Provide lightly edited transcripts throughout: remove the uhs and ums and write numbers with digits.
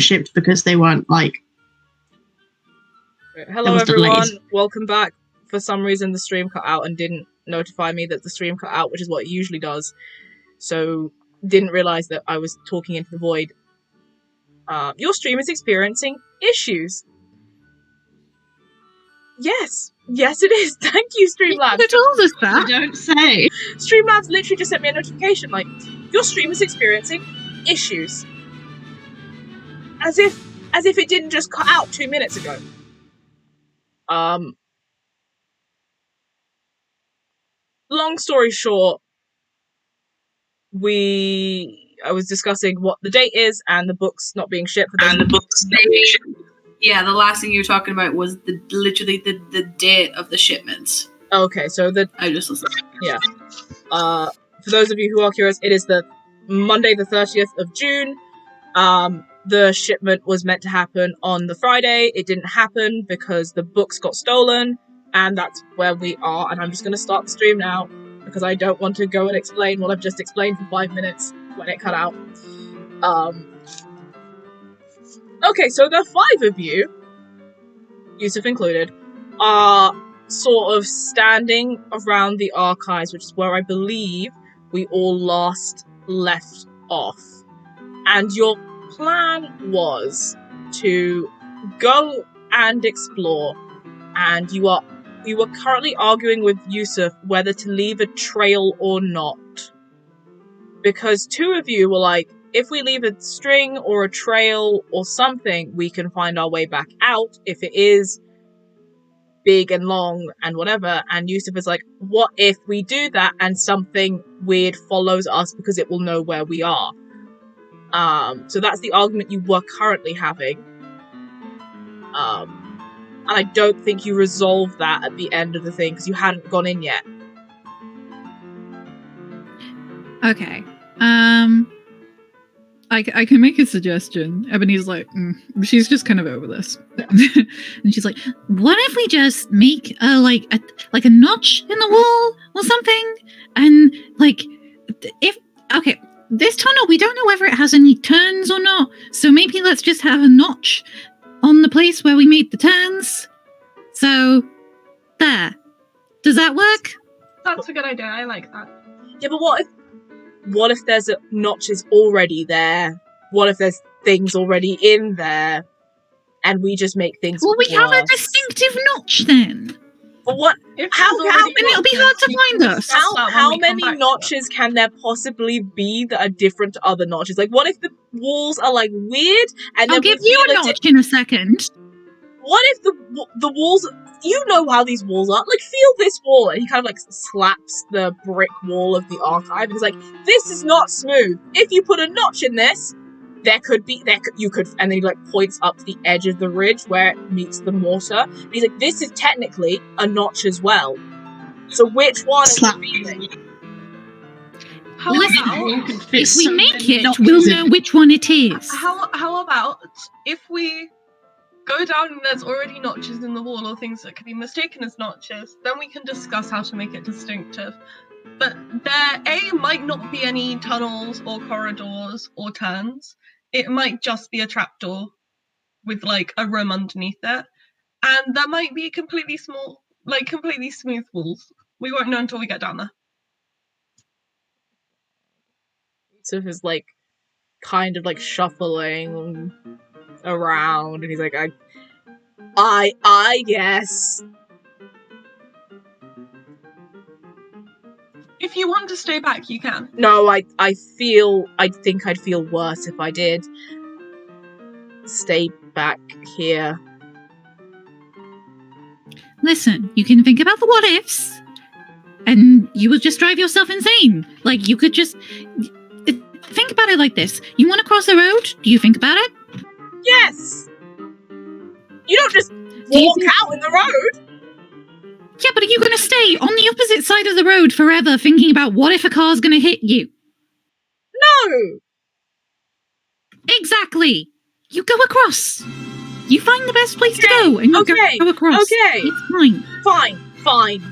shipped because they weren't like. Hello everyone, welcome back. For some reason the stream cut out and didn't notify me that the stream cut out, which is what it usually does. So didn't realise that I was talking into the void. Your stream is experiencing issues. Yes, it is. Thank you, Streamlabs. You told us that. You don't say. Streamlabs literally just sent me a notification like, your stream is experiencing issues. As if it didn't just cut out 2 minutes ago. Long story short, I was discussing what the date is and the book's not being shipped. Yeah, the last thing you were talking about was literally the date of the shipments. Okay, so I just listened. Yeah. For those of you who are curious, it is the Monday the 30th of June. The shipment was meant to happen on the Friday. It didn't happen because the books got stolen, and that's where we are. And I'm just going to start the stream now because I don't want to go and explain what I've just explained for 5 minutes when it cut out. Okay, so the 5 of you, Yusuf included, are sort of standing around the archives, which is where I believe we all last left off. And your plan was to go and explore, and you were currently arguing with Yusuf whether to leave a trail or not. Because 2 of you were like, if we leave a string or a trail or something, we can find our way back out if it is big and long and whatever. And Yusuf is like, what if we do that and something weird follows us because it will know where we are? So that's the argument you were currently having. And I don't think you resolved that at the end of the thing because you hadn't gone in yet. Okay. I can make a suggestion. Ebony's like, she's just kind of over this. And she's like, what if we just make a notch in the wall or something? And this tunnel, we don't know whether it has any turns or not. So maybe let's just have a notch on the place where we made the turns. So, there. Does that work? That's a good idea. I like that. Yeah, but what if there's notches already there? What if there's things already in there? And we just make things Well, we worse? have a distinctive notch then. But what? How and it'll be hard to find us. How many notches can there possibly be that are different to other notches? Like, what if the walls are like weird? And I'll give you a notch in a second. What if the walls? You know how these walls are. Like, feel this wall. And he kind of like slaps the brick wall of the archive, and he's like, "This is not smooth. If you put a notch in this, you could." And then he like points up to the edge of the ridge where it meets the mortar. And he's like, "This is technically a notch as well. So which one is the feeling?" If we make it, we'll know which one it is. How about if we go down and there's already notches in the wall or things that could be mistaken as notches, then we can discuss how to make it distinctive. But there, might not be any tunnels or corridors or turns. It might just be a trapdoor with like a room underneath it. And there might be completely smooth walls. We won't know until we get down there. Yusuf is like kind of like shuffling around, and he's like, I guess. If you want to stay back, you can. No, I think I'd feel worse if I did stay back here. Listen, you can think about the what ifs, and you will just drive yourself insane. Like, you could just think about it like this. You want to cross the road? Do you think about it? Yes! You don't just walk out in the road! Yeah, but are you going to stay on the opposite side of the road forever thinking about what if a car's going to hit you? No! Exactly! You go across! You find the best place to go, and you go across. Okay! It's fine. Fine!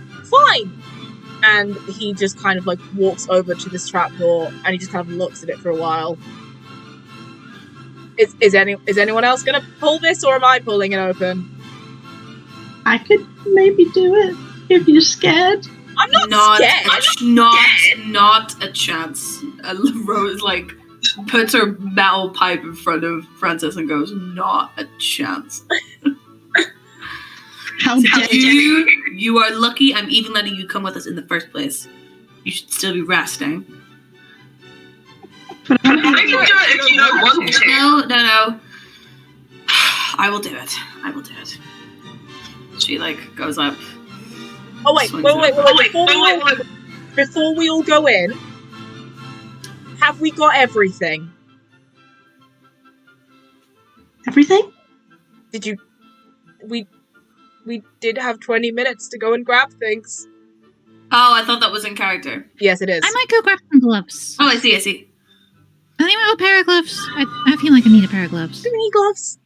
And he just kind of like walks over to this trapdoor, and he just kind of looks at it for a while. Is anyone else gonna pull this, or am I pulling it open? I could maybe do it if you're scared. I'm not scared. Not a chance. Rose like puts her metal pipe in front of Francis and goes, "Not a chance." How dare you? You are lucky I'm even letting you come with us in the first place. You should still be resting. But I can do it if you don't want to. No. I will do it. She like goes up. Oh wait. Before we all go in, have we got everything? Everything? Did you? We did have 20 minutes to go and grab things. Oh, I thought that was in character. Yes, it is. I might go grab some gloves. Oh, I see. I think I'll a pair of gloves. I feel like I need a pair of gloves. Do you need gloves?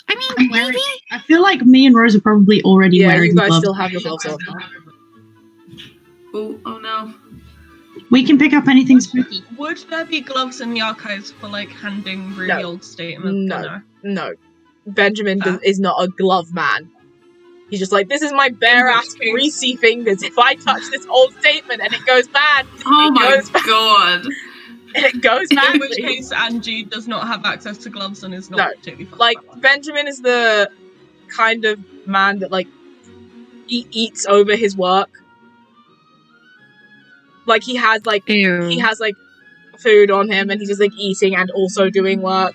I mean, maybe. I feel like me and Rose are probably already wearing you guys gloves. still have your gloves on. Oh no. We can pick up anything spooky. Would there be gloves in the archives for like handing really old statements? No. Benjamin is not a glove man. He's just like, this is my bare ass greasy fingers. If I touch this old statement and it goes bad, God. It goes bad. In which case, Angie does not have access to gloves and is not particularly fun. Like, Benjamin is the kind of man that, like, he eats over his work. Like, he has food on him and he's just, like, eating and also doing work.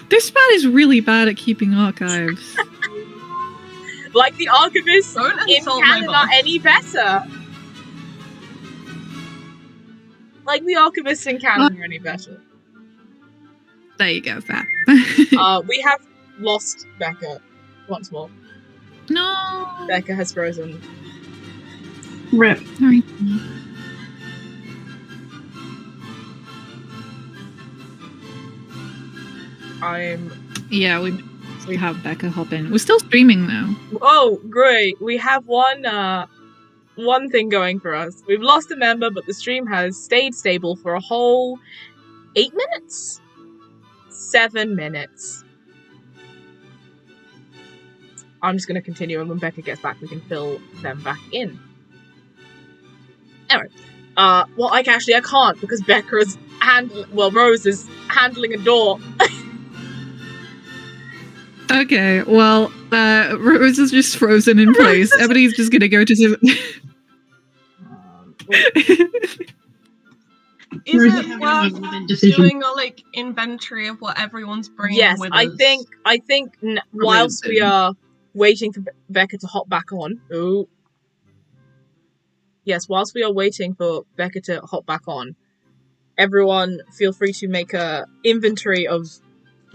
This man is really bad at keeping archives. Like, the archivists in insult canon my are any better. Like, the archivists in canon are any better. There you go, Fat. We have lost Becca once more. No. Becca has frozen. Rip. Sorry. Yeah, we have Becca hop in. We're still streaming though. Oh, great. We have one thing going for us. We've lost a member, but the stream has stayed stable for a whole 8 minutes? 7 minutes. I'm just going to continue, and when Becca gets back, we can fill them back in. Anyway. Well, I can't, because Becca's Rose is handling a door. Okay, well, Rose is just frozen in place. Ebony's just gonna go to Is it worth doing a like inventory of what everyone's bringing with us? I think whilst we are waiting for Becca to hop back on. Ooh. Yes, whilst we are waiting for Becca to hop back on, everyone feel free to make a inventory of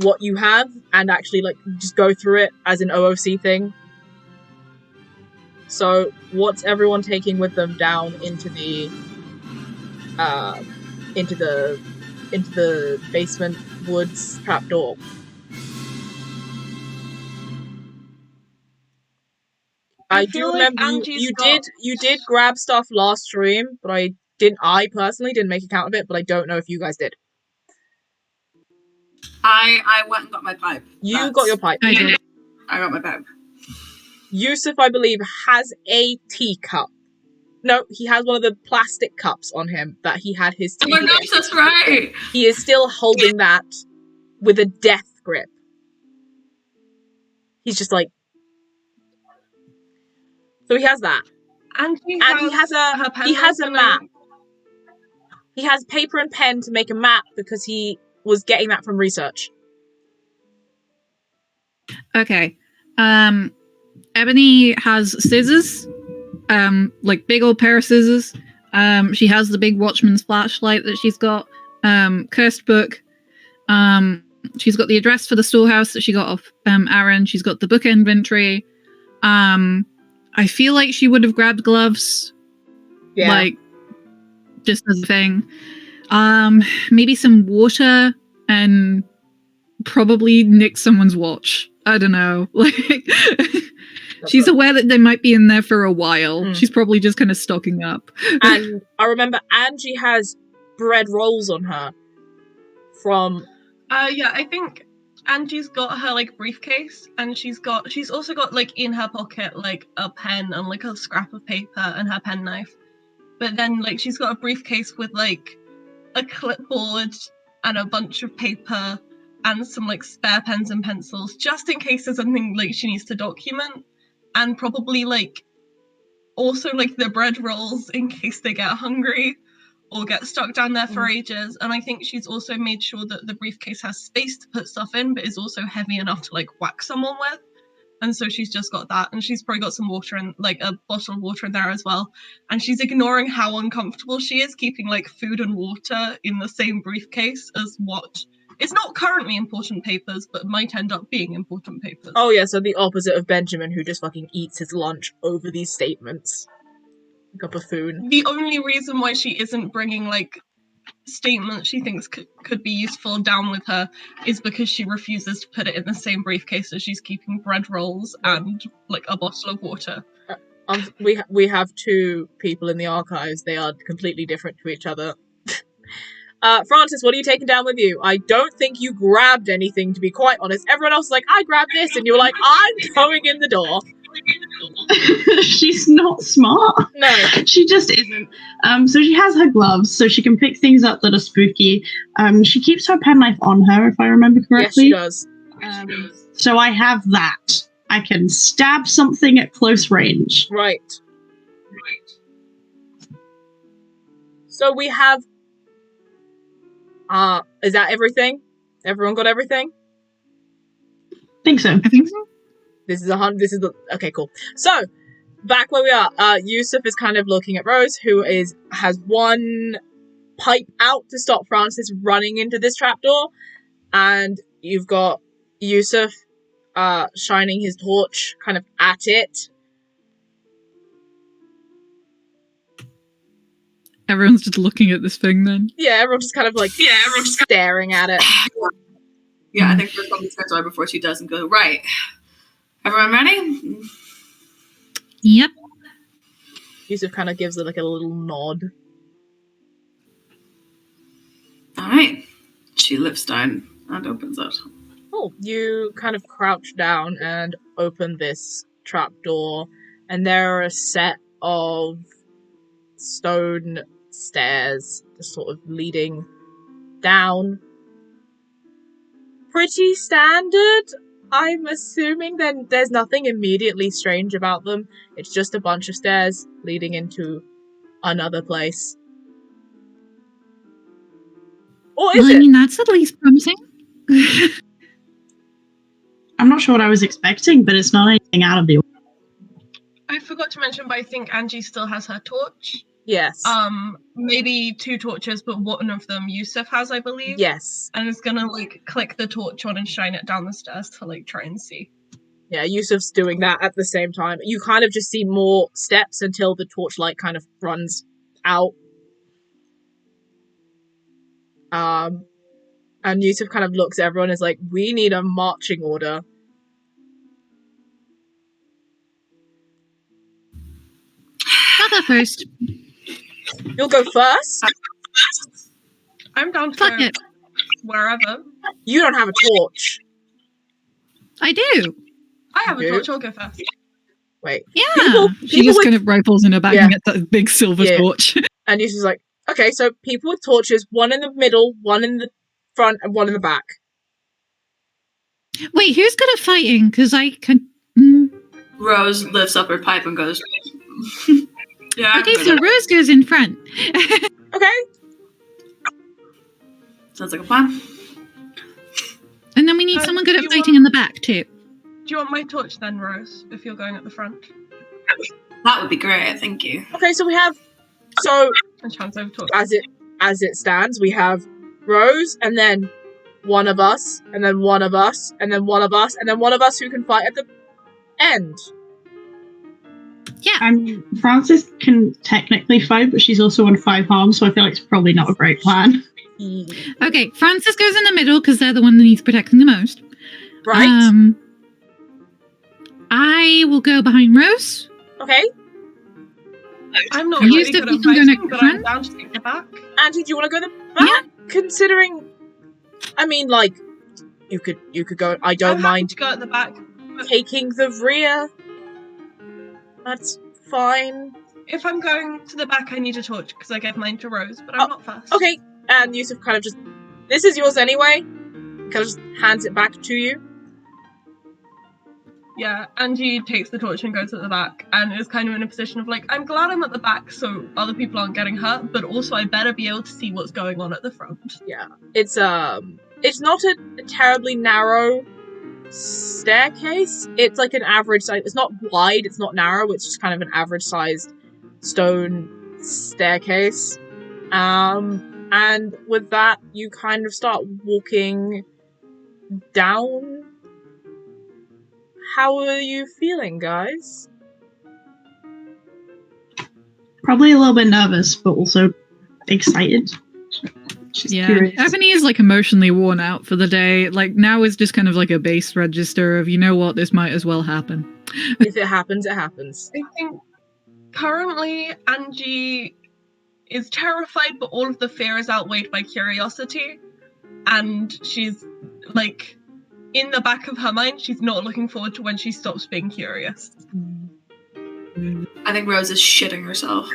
what you have and actually like just go through it as an OOC thing. So what's everyone taking with them down into the basement woods trapdoor? I do remember you did grab stuff last stream, but I personally didn't make account of it, but I don't know if you guys did. I went and got my pipe. You got your pipe. I did. I got my pipe. Yusuf, I believe, has a teacup. No, he has one of the plastic cups on him that he had his tea Oh my gosh, that's right! He is still holding that with a death grip. He's just like... So he has that. And he has a map. He has paper and pen to make a map because he was getting that from research. Okay. Ebony has scissors. Like big old pair of scissors. She has the big Watchman's flashlight that she's got. Cursed book. She's got the address for the storehouse that she got off Aaron. She's got the book inventory. I feel like she would have grabbed gloves. Yeah. Like, just as a thing. Maybe some water and probably nick someone's watch. I don't know. Like, she's aware that they might be in there for a while. She's probably just kind of stocking up. And I remember Angie has bread rolls on her from Yeah, I think Angie's got her like briefcase, and she's also got like in her pocket like a pen and like a scrap of paper and her penknife. But then like she's got a briefcase with like a clipboard and a bunch of paper and some like spare pens and pencils, just in case there's something like she needs to document, and probably like also like the bread rolls in case they get hungry or get stuck down there for ages. And I think she's also made sure that the briefcase has space to put stuff in, but is also heavy enough to like whack someone with. And so she's just got that, and she's probably got some water and like a bottle of water in there as well. And she's ignoring how uncomfortable she is keeping like food and water in the same briefcase as what is not currently important papers, but might end up being important papers. Oh yeah, so the opposite of Benjamin, who just fucking eats his lunch over these statements. A cup of food. The only reason why she isn't bringing like statements she thinks could be useful down with her is because she refuses to put it in the same briefcase as she's keeping bread rolls and like a bottle of water. We have two people in the archives. They are completely different to each other. Francis, what are you taking down with you? I don't think you grabbed anything, to be quite honest. Everyone else was like, I grabbed this, and you were like, I'm going in the door. She's not smart. No. She just isn't. So she has her gloves, so she can pick things up that are spooky. She keeps her penknife on her, if I remember correctly. Yes, she does. So I have that. I can stab something at close range. Right. So we have... is that everything? Everyone got everything? Think so. I think so. Okay, cool. So, back where we are, Yusuf is kind of looking at Rose, who has one pipe out to stop Francis running into this trapdoor, and you've got Yusuf, shining his torch kind of at it. Everyone's just looking at this thing then. Yeah, everyone's just kind of like staring at it. Yeah, I think there's something starts right before she does and go, right. Everyone ready? Yep. Yusuf kind of gives it like a little nod. Alright. She lifts down and opens it. Oh, you kind of crouch down and open this trapdoor, and there are a set of stone stairs just sort of leading down. Pretty standard. I'm assuming then there's nothing immediately strange about them. It's just a bunch of stairs leading into another place. Or is I it? mean, that's at least promising. I'm not sure what I was expecting, but it's not anything out of the ordinary. I forgot to mention, but I think Angie still has her torch. Yes. Maybe two torches, but one of them Yusuf has, I believe. Yes. And is gonna like click the torch on and shine it down the stairs to like try and see. Yeah, Yusuf's doing that at the same time. You kind of just see more steps until the torchlight kind of runs out. And Yusuf kind of looks at everyone and is like, we need a marching order. I'll go first. You'll go first? I'm down to Fuck go it. wherever. You don't have a torch. I do. I have a You? torch, I'll go first. Wait. Yeah. She People just with- kind of rifles in her back Yeah. and gets that big silver Yeah. torch. And Yusuf's like, okay, so people with torches, one in the middle, one in the front, and one in the back. Wait, who's good at fighting? Because I can. Rose lifts up her pipe and goes, yeah. I'm Okay, good so at it." Rose goes in front. Okay. Sounds like a plan. And then we need someone good do at you fighting in the back, too. Do you want my torch then, Rose, if you're going at the front? That would be great, thank you. Okay, so we have... So, And chance over torch. as it stands, we have Rose, and then one of us, and then one of us, and then one of us, and then one of us who can fight at the end. Yeah. Francis can technically fight, but she's also on 5 harms, so I feel like it's probably not a great plan. Okay, Francis goes in the middle because they're the one that needs protecting the most. Right? I will go behind Rose. Okay. I'm not You really still good at can go fighting, next but front? I'm down to take the back. Angie, do you want to go the back? Considering I mean, like, you could go. I don't I'm happy mind to go at the back. taking the rear. That's fine. If I'm going to the back, I need a torch because I gave mine to Rose, but I'm not fast. Okay, and Yusuf kind of just, this is yours anyway. Kind of just hands it back to you. Yeah, Angie takes the torch and goes at the back, and is kind of in a position of like, I'm glad I'm at the back so other people aren't getting hurt, but also I better be able to see what's going on at the front. Yeah, it's not a terribly narrow staircase. It's like an average size. It's not wide. It's not narrow. It's just kind of an average sized stone staircase. And with that, you kind of start walking down. How are you feeling, guys? Probably a little bit nervous, but also excited. She's curious. Ebony is like emotionally worn out for the day. Like now is just kind of like a base register of, you know what, this might as well happen. If it happens, it happens. I think currently Angie is terrified, but all of the fear is outweighed by curiosity. And she's like, in the back of her mind, she's not looking forward to when she stops being curious. I think Rose is shitting herself.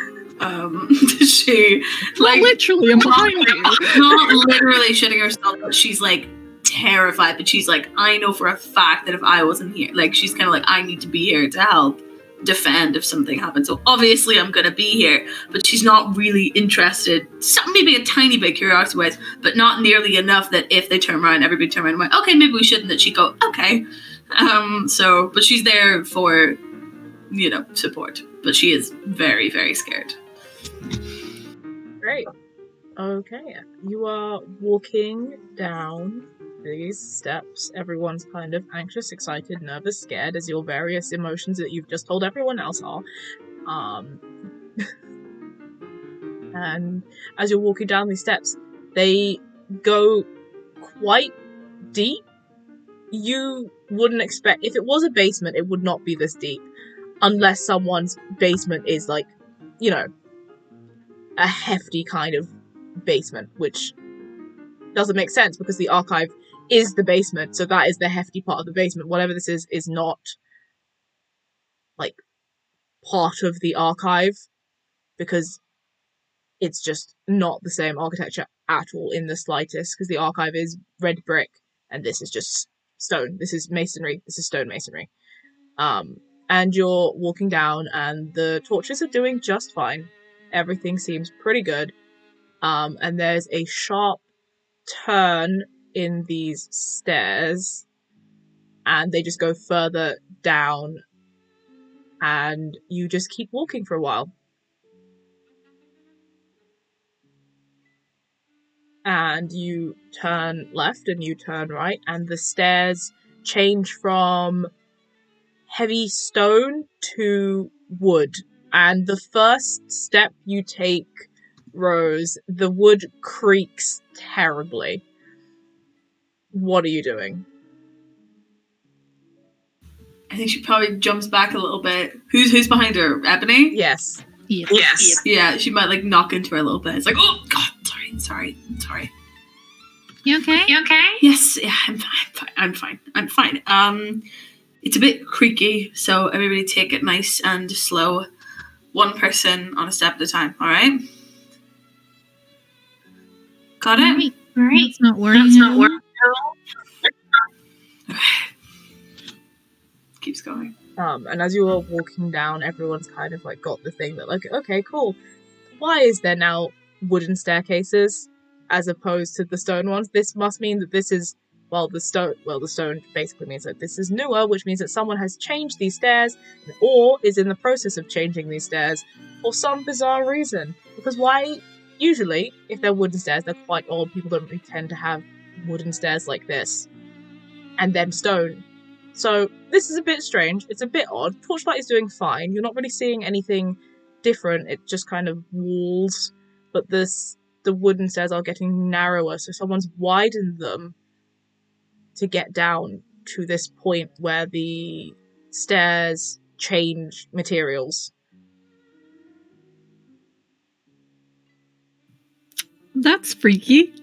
She like literally, I'm behind you. Not literally shitting herself, but she's like terrified. But she's like, I know for a fact that if I wasn't here, like she's kind of like, I need to be here to help defend if something happens. So obviously I'm gonna be here, but she's not really interested. Some maybe a tiny bit curiosity wise, but not nearly enough that if they turn around, everybody turn around and went, okay, maybe we shouldn't. That she'd go, okay. But she's there for, support. But she is very, very scared. Great. Okay. You are walking down these steps. Everyone's kind of anxious, excited, nervous, scared, as your various emotions that you've just told everyone else are. And as you're walking down these steps, they go quite deep. You wouldn't expect, if it was a basement, it would not be this deep. Unless someone's basement is like, a hefty kind of basement, which doesn't make sense because the archive is the basement, so that is the hefty part of the basement. Whatever this is not like part of the archive because it's just not the same architecture at all in the slightest, because the archive is red brick and this is just stone. This is masonry. This is stone masonry. And you're walking down and the torches are doing just fine. Everything seems pretty good. And there's a sharp turn in these stairs and they just go further down and you just keep walking for a while. And you turn left and you turn right and the stairs change from heavy stone to wood. And the first step you take, Rose, the wood creaks terribly. What are you doing? I think she probably jumps back a little bit. Who's behind her? Ebony? Yes. Yes. Yeah, she might like knock into her a little bit. It's like, oh god, sorry. You okay? Yes, yeah, I'm fine. It's a bit creaky, so everybody take it nice and slow. One person on a step at a time, alright? Got it? Right. That's not working. Okay. Keeps going. And as you are walking down, everyone's kind of like got the thing that like, okay, cool. Why is there now wooden staircases as opposed to the stone ones? This must mean that this is, the stone basically means that this is newer, which means that someone has changed these stairs or is in the process of changing these stairs for some bizarre reason. Because why, usually, if they're wooden stairs, they're quite old. People don't really tend to have wooden stairs like this. And then stone. So this is a bit strange. It's a bit odd. Torchlight is doing fine. You're not really seeing anything different. It's just kind of walls. But the wooden stairs are getting narrower. So someone's widened them to get down to this point where the stairs change materials. That's freaky.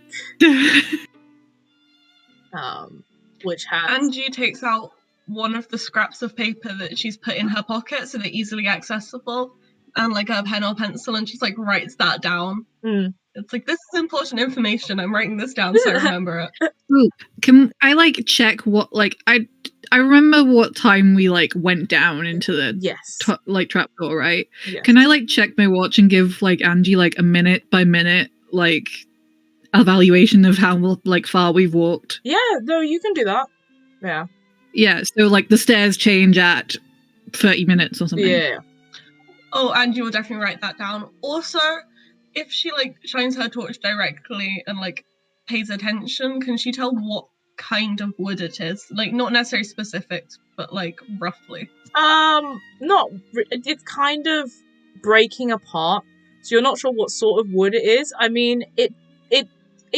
which has... Angie takes out one of the scraps of paper that she's put in her pocket so they're easily accessible, and like a pen or pencil, and she's like writes that down. It's like, this is important information, I'm writing this down so I remember it. Ooh, can I like check what like I remember what time we like went down into the Yes. like trapdoor, right? Yes. Can I like check my watch and give like Angie like a minute by minute like evaluation of how like far we've walked? Yeah, no, you can do that. Yeah. Yeah, so like the stairs change at 30 minutes or something. Yeah. Oh, Angie will definitely write that down. Also, if she like shines her torch directly and like pays attention, can she tell what kind of wood it is? Like, not necessarily specifics, but like roughly. It's kind of breaking apart, so you're not sure what sort of wood it is. I mean, it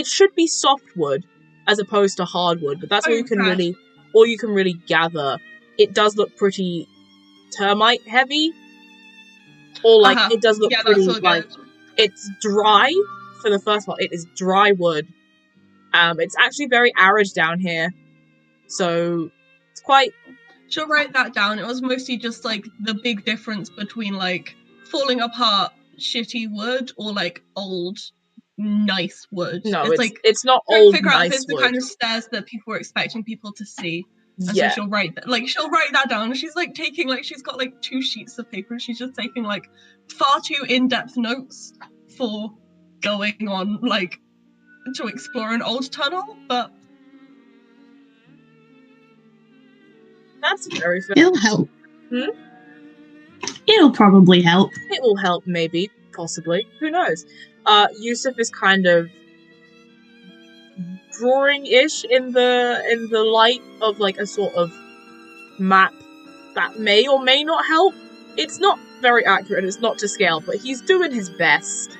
should be softwood as opposed to hardwood, but that's all you can really gather. It does look pretty termite heavy, or like it does look pretty like it's dry. For the first part, it is dry wood. It's actually very arid down here, so it's quite... She'll write that down. It was mostly just like the big difference between like falling apart shitty wood or like old nice wood. No, it's like it's not old figure out if nice it's wood. the kind of stairs that people were expecting people to see. And Yeah. so she'll write that down. She's like taking like, she's got like 2 sheets of paper and she's just taking like far too in-depth notes for going on like to explore an old tunnel, but That's very fair. It'll help. Hmm? It'll probably help. It will help, maybe, possibly. Who knows? Yusuf is kind of drawing-ish in the light of like a sort of map that may or may not help. It's not very accurate, it's not to scale, but he's doing his best.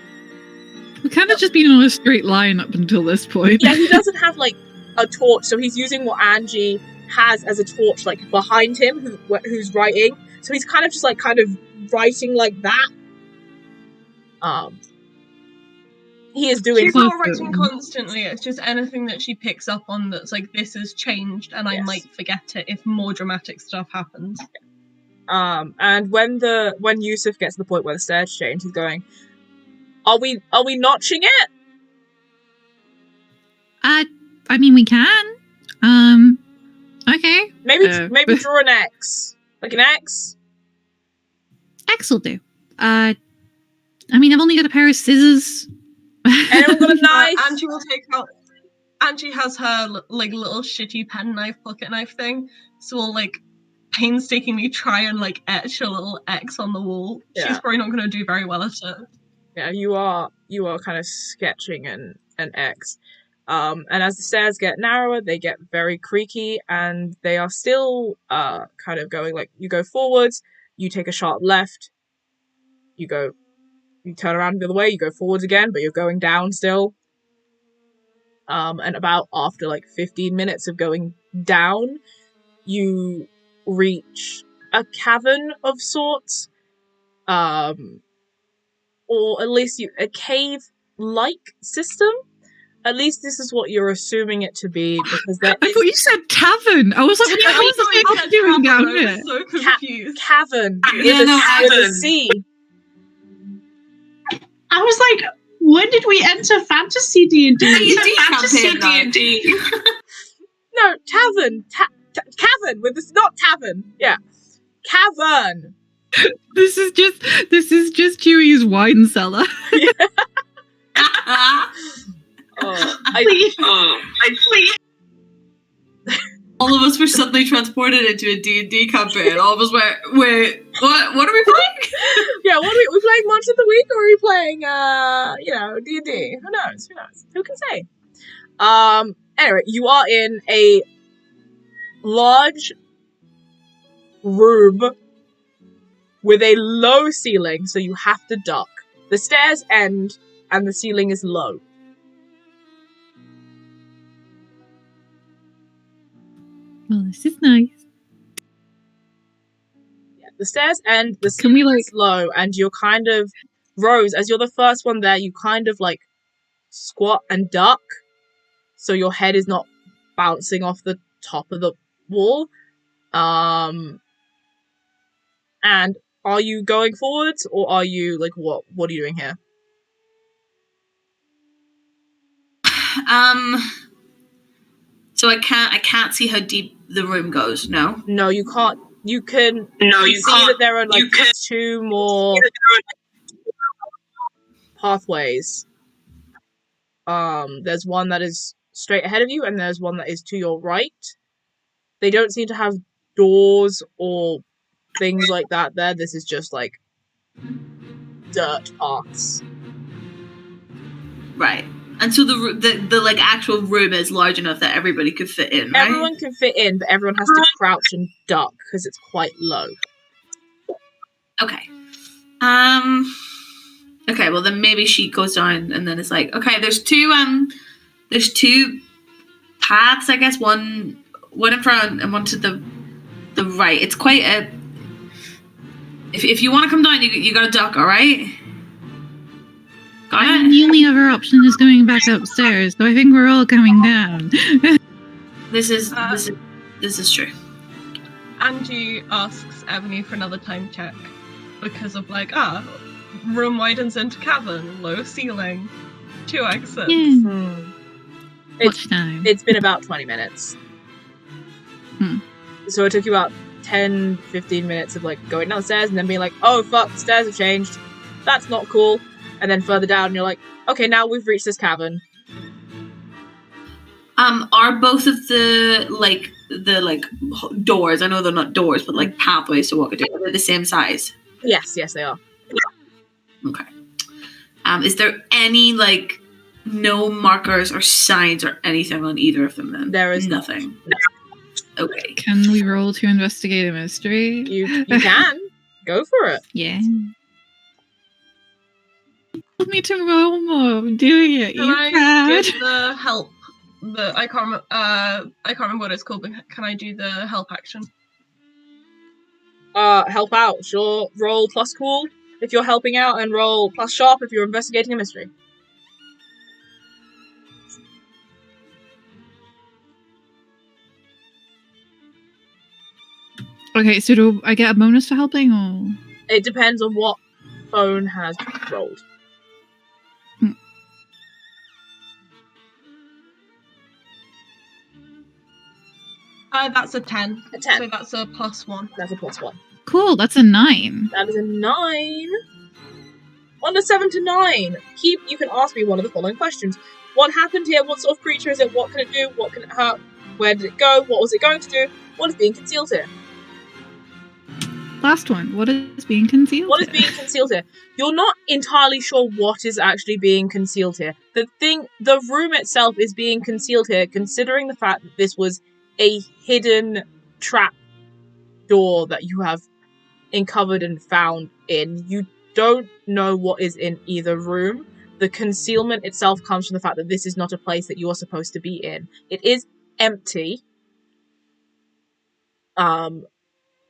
We've kind of just been on a straight line up until this point. Yeah, he doesn't have like a torch, so he's using what Angie has as a torch like behind him, who's writing. So he's kind of writing like that. He is doing... She's not writing constantly, it's just anything that she picks up on that's like, this has changed and I might forget it if more dramatic stuff happens. And when Yusuf gets to the point where the stairs change, he's going, Are we notching it? I mean, we can. Okay. Maybe draw an X. Like an X? X will do. I mean, I've only got a pair of scissors. Anyone got a knife? Angie will take out... Angie has her, like, little shitty pen knife, pocket knife thing, so we'll, like, painstakingly try and, like, etch a little X on the wall. Yeah. She's probably not going to do very well at it. Yeah, you are kind of sketching an X. And as the stairs get narrower, they get very creaky, and they are still kind of going, like, you go forwards, you take a sharp left, you turn around the other way, you go forwards again, but you're going down still. And about after, like, 15 minutes of going down, you reach a cavern of sorts, or at least a cave-like system. At least this is what you're assuming it to be, because I thought you said tavern. I was like, what the hell is doing down here? I was so confused. Cavern. Yeah, with no, a C. I was like, when did we enter fantasy D&D? Fantasy D&D. No, tavern. Cavern with this, not tavern. Yeah, cavern. This is just Chewie's wine cellar. Please. All of us were suddenly transported into a D&D campaign. All of us were, wait, what are we playing? Yeah, what are we playing Monster of the Week, or are we playing, D&D? Who knows? Who can say? Anyway, you are in a large room with a low ceiling, so you have to duck. The stairs end, and the ceiling is low. Well, this is nice. Yeah, the stairs end, the Can we, ceiling like- is low, and you're kind of... Rose, as you're the first one there, you kind of, like, squat and duck, so your head is not bouncing off the top of the wall. And are you going forwards, or are you like what are you doing here? So I can't see how deep the room goes. No. No, you can't. You can. No, you see that there are like two more pathways. There's one that is straight ahead of you, and there's one that is to your right. They don't seem to have doors or things like that there. This is just like dirt paths. Right. And so the like actual room is large enough that everybody could fit in, right? Everyone can fit in, but everyone has to crouch and duck because it's quite low. Okay. Okay, well then maybe she goes down and then it's like, okay, there's two paths, I guess, one in front and one to the right. It's quite a if you want to come down, you gotta duck, alright? Got it? The only other option is going back upstairs, so I think we're all coming down. This is true. Angie asks Ebony for another time check because of like, room widens into cavern, low ceiling, 2 exits. Yeah. Watch time. It's been about 20 minutes. So it took you about 10-15 minutes of like going downstairs and then being like, oh fuck, the stairs have changed. That's not cool. And then further down, you're like, okay, now we've reached this cavern. Are both of the doors? I know they're not doors, but like pathways to walk into. Are they the same size? Yes, they are. Okay. Is there any like no markers or signs or anything on either of them? Then there is nothing. Okay. Can we roll to investigate a mystery? You can go for it. Yeah. Told me to roll more. I'm doing it. Can you I proud? give the help? I can't remember what it's called, but can I do the help action? Help out. Sure. Roll plus cool if you're helping out, and roll plus sharp if you're investigating a mystery. Okay, so do I get a bonus for helping, or? It depends on what phone has rolled. That's a 10. A 10. So that's a +1. That's a +1. Cool, that's a 9. That is a 9. On a 7 to 9. You can ask me one of the following questions. What happened here? What sort of creature is it? What can it do? What can it hurt? Where did it go? What was it going to do? What is being concealed here? Last one. What is being concealed? What is being concealed here? You're not entirely sure what is actually being concealed here. The room itself is being concealed here, considering the fact that this was a hidden trap door that you have uncovered and found in. You don't know what is in either room. The concealment itself comes from the fact that this is not a place that you are supposed to be in. It is empty.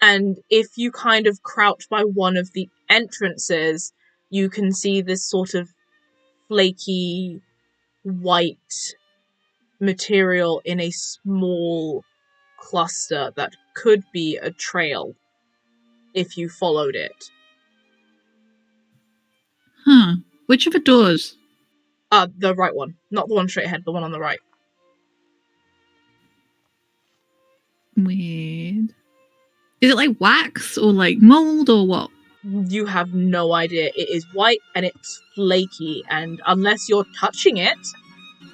And if you kind of crouch by one of the entrances, you can see this sort of flaky white material in a small cluster that could be a trail if you followed it. Huh. Which of the doors? The right one. Not the one straight ahead, the one on the right. Weird. Is it like wax or like mold or what? You have no idea. It is white and it's flaky, and unless you're touching it,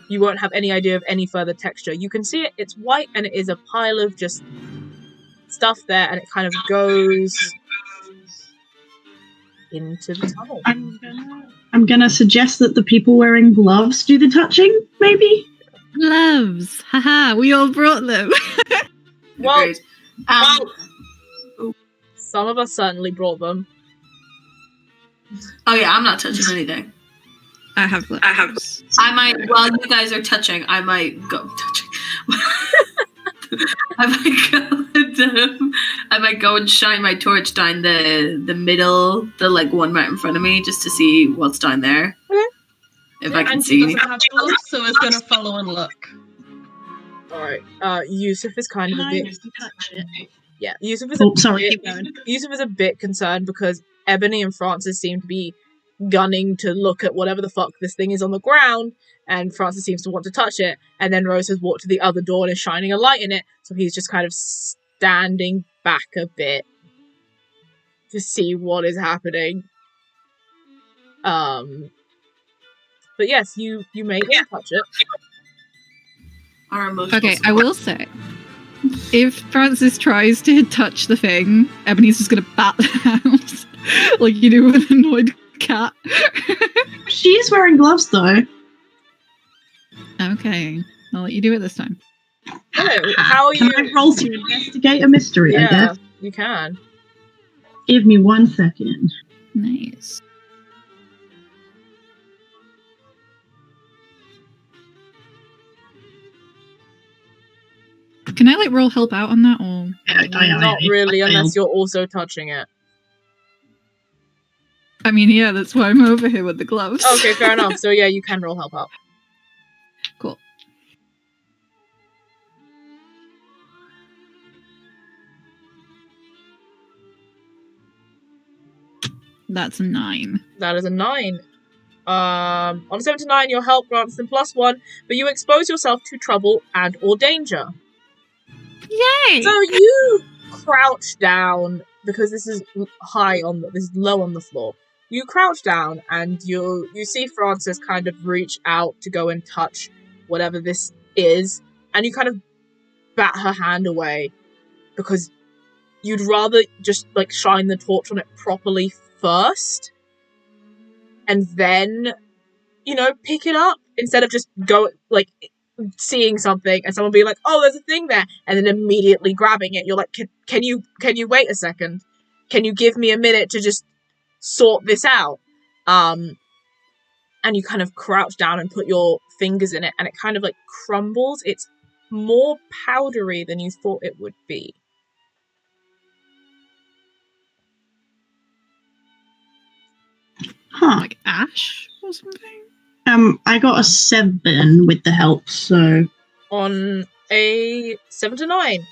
you won't have any idea of any further texture. You can see it, it's white, and it is a pile of just stuff there, and it kind of goes into the tunnel. I'm gonna suggest that the people wearing gloves do the touching, maybe? Gloves! Haha, we all brought them. Well, some of us certainly brought them. Oh yeah, I'm not touching anything. I have gloves. I might, while you guys are touching, I might go touching. I might go and shine my torch down the middle, the like one right in front of me, just to see what's down there. Okay. If I can And see she anything. doesn't have gloves, so it's gonna follow and look. Alright, Yusuf is kind of Can a I bit... touch it? Yeah, Yusuf is Oh, sorry, keep going. Yusuf is a bit concerned because Ebony and Francis seem to be gunning to look at whatever the fuck this thing is on the ground, and Francis seems to want to touch it, and then Rose has walked to the other door and is shining a light in it, so he's just kind of standing back a bit to see what is happening. But yes, you may touch it. Our emotional Okay, I support. will say, if Francis tries to touch the thing, Ebony's just gonna bat the house like you do with an annoyed cat. She's wearing gloves though. Okay, I'll let you do it this time. Okay, how are Can you? I roll to investigate a mystery, I Yeah, guess? you can. Give me 1 second. Nice. Can I like roll help out on that or? Not really, I unless failed. you're also touching it. I mean, yeah, that's why I'm over here with the gloves. Okay, fair enough. So yeah, you can roll help out. Cool. That's a 9. That is a 9. On a 7 to 9, your help grants them +1, but you expose yourself to trouble and or danger. Yay! So you crouch down because this is low on the floor. You crouch down and you see Frances kind of reach out to go and touch whatever this is, and you kind of bat her hand away because you'd rather just like shine the torch on it properly first and then, pick it up instead of just seeing something and someone being like, oh, there's a thing there, and then immediately grabbing it. You're like, can you wait a second? Can you give me a minute to just sort this out? And you kind of crouch down and put your fingers in it, and it kind of like crumbles. It's more powdery than you thought it would be. Huh. Like ash or something? I got a 7 with the help, so On a 7 to 9.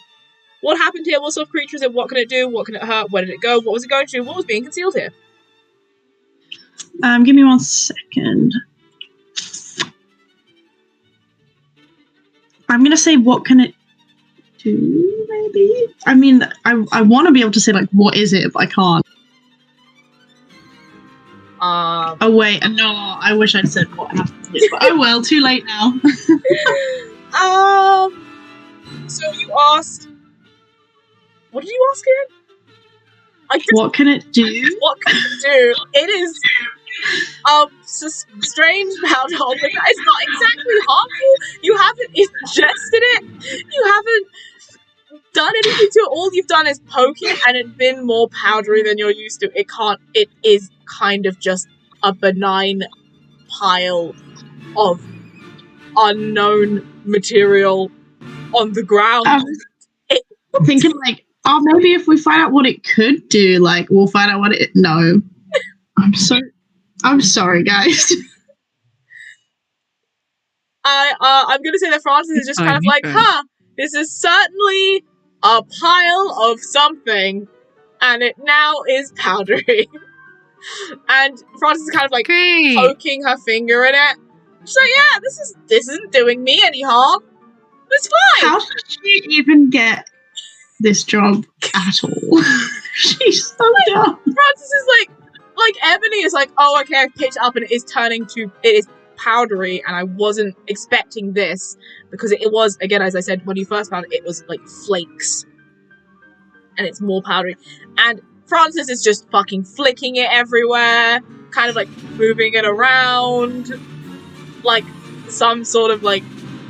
What happened here? What sort of creature is it? What can it do? What can it hurt? Where did it go? What was it going to? What was being concealed here? give me 1 second. I'm gonna say what can it do, maybe? I mean, I want to be able to say like what is it, but I can't. Oh wait, no, I wish I'd said what happened to it, but oh well, too late now. So you asked... What did you ask again? What can it do? What can it do? It is strange powder. It's not exactly harmful. You haven't ingested it. You haven't done anything to it. All you've done is poke it, and it's been more powdery than you're used to. It is kind of just a benign pile of unknown material on the ground. Thinking like, oh, maybe if we find out what it could do, like we'll find out what it. No, I'm sorry, guys. I'm gonna say that Francis is just kind of like, this is certainly a pile of something, and it now is powdery. And Francis is kind of like poking her finger in it. She's like, yeah, this isn't doing me any harm. It's fine. How did she even get this job at all? She's so dumb. Francis is like Ebony is like, oh, okay, I've picked it up and it is powdery, and I wasn't expecting this because it was, again, as I said, when you first found it was like flakes, and it's more powdery. And Francis is just fucking flicking it everywhere, kind of like moving it around, like some sort of like,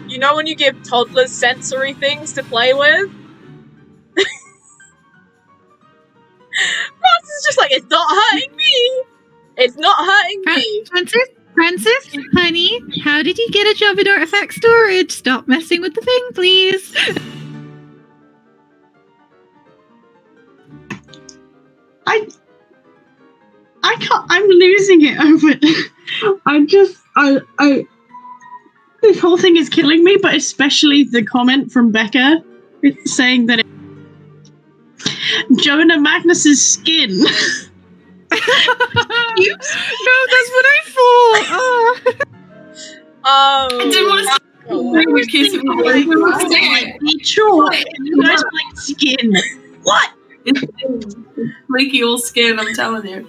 when you give toddlers sensory things to play with? Francis is just like, it's not hurting me! It's not hurting me! Francis, honey, how did you get a job in artifact storage? Stop messing with the thing, please. I can't. I'm losing it over it. This whole thing is killing me, but especially the comment from Becca saying that Jonah Magnus's skin. No, that's what I thought. Oh. I didn't want to Be true. You guys like skin. What? It's flaky old skin, I'm telling you.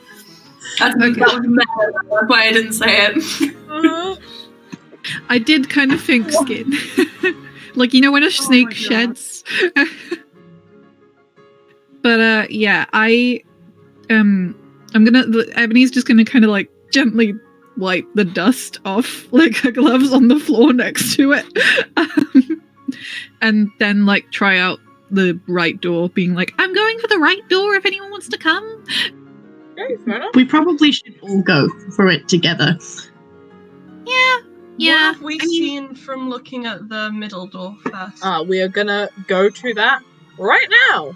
That was mad. That's why I didn't say it. I did kind of think skin. Like, you know when a snake sheds? But yeah, Ebony's just gonna kind of like gently wipe the dust off like her gloves on the floor next to it. And then like try out the right door, being like, I'm going for the right door if anyone wants to come. Okay, fair enough. We probably should all go for it together. Yeah. What have we seen from looking at the middle door first? We are gonna go to that right now.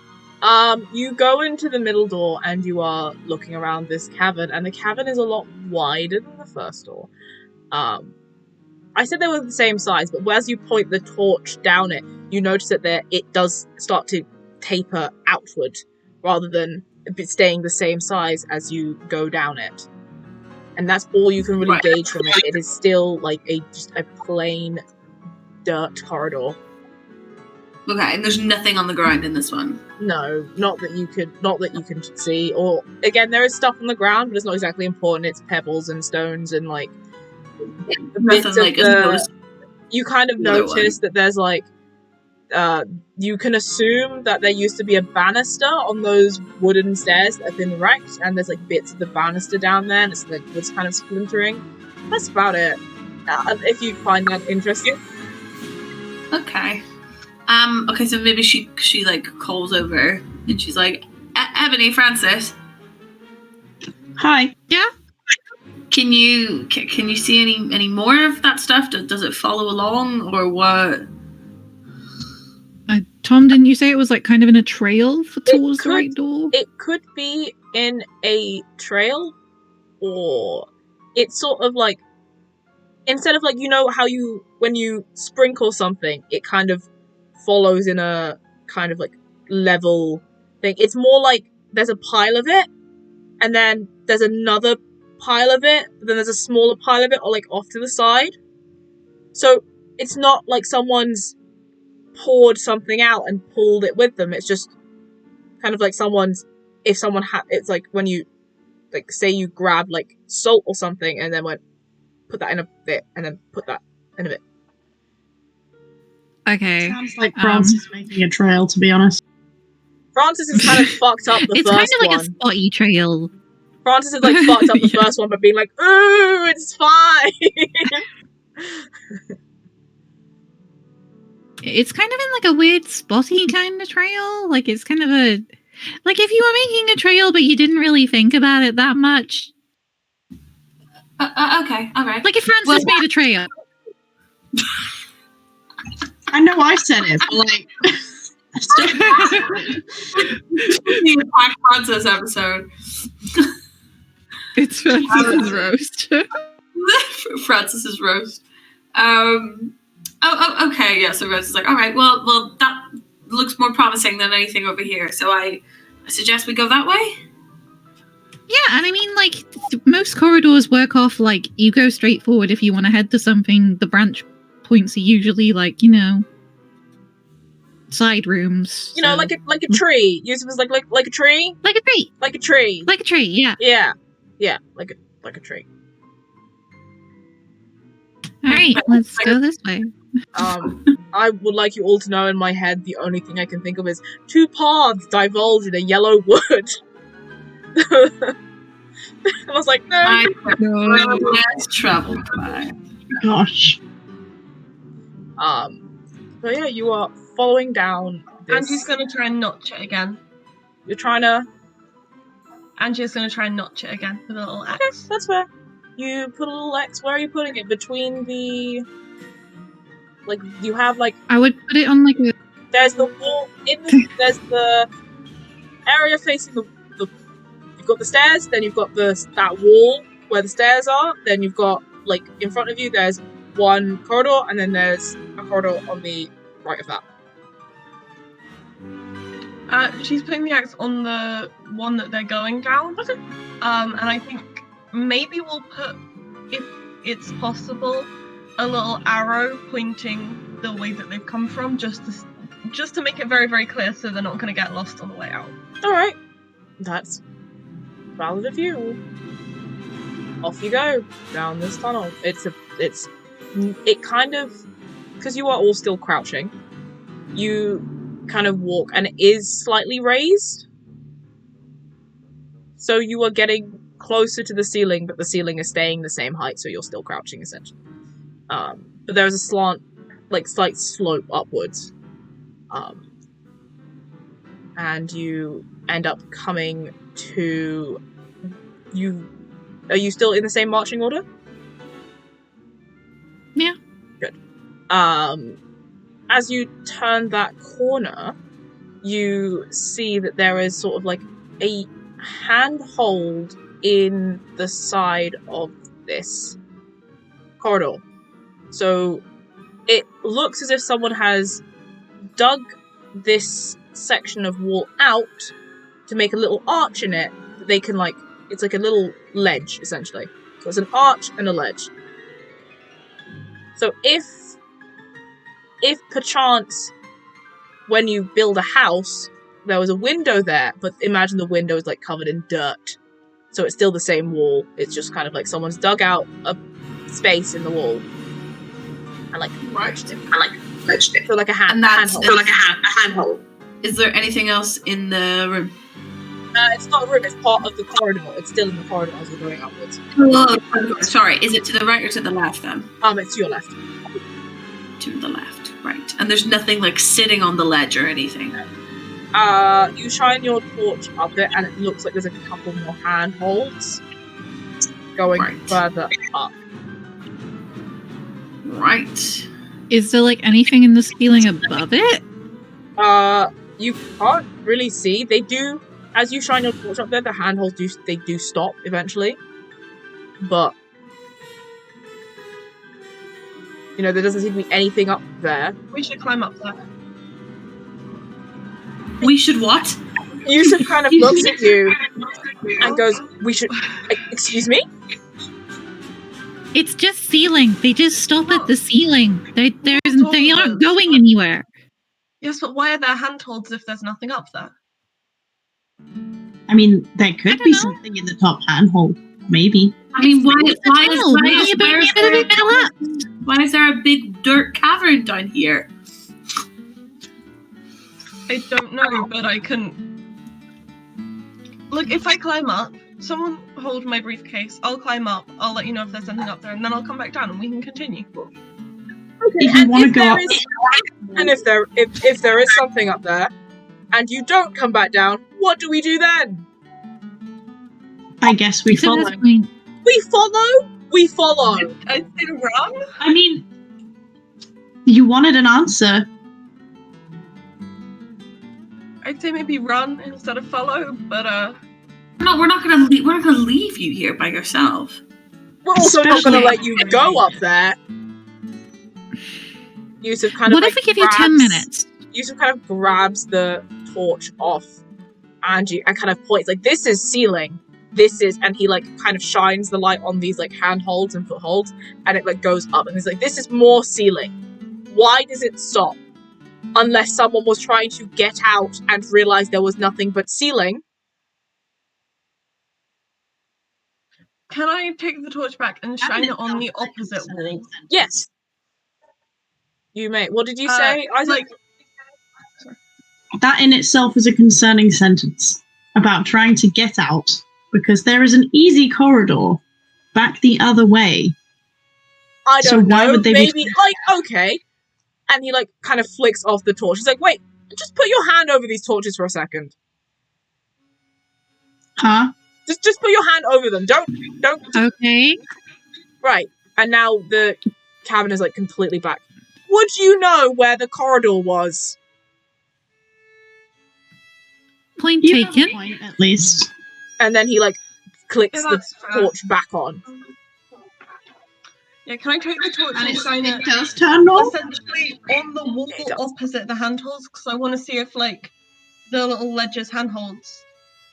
You go into the middle door and you are looking around this cavern, and the cavern is a lot wider than the first door. I said they were the same size, but as you point the torch down it, you notice that it does start to taper outward rather than staying the same size as you go down it. And that's all you can really gauge from it. It is still like just a plain dirt corridor. Okay, and there's nothing on the ground in this one. No, not that you can see. Or again, there is stuff on the ground, but it's not exactly important. It's pebbles and stones and like bits of you kind of notice that there's like you can assume that there used to be a banister on those wooden stairs that have been wrecked, and there's like bits of the banister down there, and it's like it's kind of splintering. That's about it. If you find that interesting. Okay. Okay, so maybe she like calls over and she's like, Ebony, Francis. Hi. Yeah. Can you see any more of that stuff? Does it follow along or what? Tom, didn't you say it was like kind of in a trail towards the right door? It could be in a trail, or it's sort of like instead of like, you know how when you sprinkle something, it kind of follows in a kind of like level thing. It's more like there's a pile of it, and then there's another pile of it, but then there's a smaller pile of it, or like off to the side. So it's not like someone's poured something out and pulled it with them. It's just kind of like it's like when you like say you grab like salt or something and then put that in a bit and then put that in a bit. Okay. Sounds like Francis making a trail, to be honest. Francis has kind of fucked up the it's first one. It's kind of like a spotty trail. Francis has like fucked up the first one by being like, ooh, it's fine. It's kind of in like a weird spotty kind of trail. Like it's kind of a like if you were making a trail but you didn't really think about it that much. Okay, alright. Like if Francis made a trail. I know I said it, but like the Black Francis episode. It's Francis's roast. Francis's roast. Okay, yeah, so Rose is like, alright, well, that looks more promising than anything over here, so I suggest we go that way? Yeah, and I mean, like, most corridors work off, like, you go straight forward if you want to head to something. The branch points are usually, like, you know, side rooms. You know, like a tree. Yusuf was like a tree? Like a tree. Like a tree. Like a tree, yeah. Yeah, like a tree. Alright, let's go this way. I would like you all to know in my head the only thing I can think of is 2 paths divulge in a yellow wood. I was like, no. Less trouble. Gosh. But yeah, you are following down this. Angie's gonna try and notch it again. You're trying to... Angie's gonna try and notch it again with a little X. Okay, that's fair. You put a little X. Where are you putting it? Between the... Like, you have, like... I would put it on, like, a... There's the wall... there's the area facing the... You've got the stairs, then you've got that wall where the stairs are, then you've got, like, in front of you, there's one corridor, and then there's a corridor on the right of that. She's putting the axe on the one that they're going down. Okay. And I think maybe we'll put, if it's possible, a little arrow pointing the way that they've come from, just to make it very, very clear, so they're not going to get lost on the way out. All right, that's valid of you. Off you go down this tunnel. It kind of, because you are all still crouching, you kind of walk, and it is slightly raised, so you are getting closer to the ceiling, but the ceiling is staying the same height, so you're still crouching essentially. But there's a slight slope upwards, and you end up coming to you. Are you still in the same marching order? Yeah. Good. As you turn that corner, you see that there is sort of like a handhold in the side of this corridor. So it looks as if someone has dug this section of wall out to make a little arch in it that they can it's like a little ledge, essentially. So it's an arch and a ledge. So if perchance when you build a house there was a window there, but imagine the window is covered in dirt. So it's still the same wall. It's just kind of like someone's dug out a space in the wall and merged it. So like a handhold. So like a handhold. Is there anything else in the room? It's not a room, it's part of the corridor. It's still in the corridor as you're going upwards. Oh, sorry, is it to the right or to the left then? It's to your left. To the left, right. And there's nothing sitting on the ledge or anything? You shine your torch up it and it looks like there's a couple more handholds going further up. Right. Is there anything in the ceiling above it? You can't really see. They do, as you shine your torch up there, the handholds do stop eventually. But there doesn't seem to be anything up there. We should climb up there. We should what? Yusuf kind of looks at you and goes, "We should." Excuse me? It's just ceiling. They just stop at the ceiling. They aren't going anywhere. Yes, but why are there handholds if there's nothing up there? I mean, there could be something in the top handhold. Maybe. I mean, why is there a big dirt cavern down here? I don't know, but I can... Look, if I climb up, someone hold my briefcase, I'll climb up, I'll let you know if there's something up there, and then I'll come back down and we can continue. Okay, if you want to go up... And if there is something up there, and you don't come back down, what do we do then? I guess we follow. We follow? We follow. I say run? I mean, you wanted an answer. I'd say maybe run instead of follow, but No, we're not gonna leave you here by yourself. We're also not gonna let you go up there. Yusuf kind of What if we give you 10 minutes? Yusuf kind of grabs the torch off Angie and kind of points this is ceiling. This is, and he kind of shines the light on these handholds and footholds, and it goes up, and he's this is more ceiling. Why does it stop? Unless someone was trying to get out and realized there was nothing but ceiling. Can I take the torch back and shine it on the opposite wall? Yes. You may. What did you say, Isaac? That in itself is a concerning sentence about trying to get out, because there is an easy corridor back the other way. I don't know. Why would they maybe okay. And he kind of flicks off the torch. He's wait, just put your hand over these torches for a second. Huh? Just put your hand over them. Don't. Okay. Right. And now the cabin is completely black. Would you know where the corridor was? Point taken. Point, at least. And then he clicks the torch back on. Yeah, can I take the torch And and shine it it does turn north? essentially on the wall It does. opposite the handholds? Because I want to see if, like, the little ledges handholds,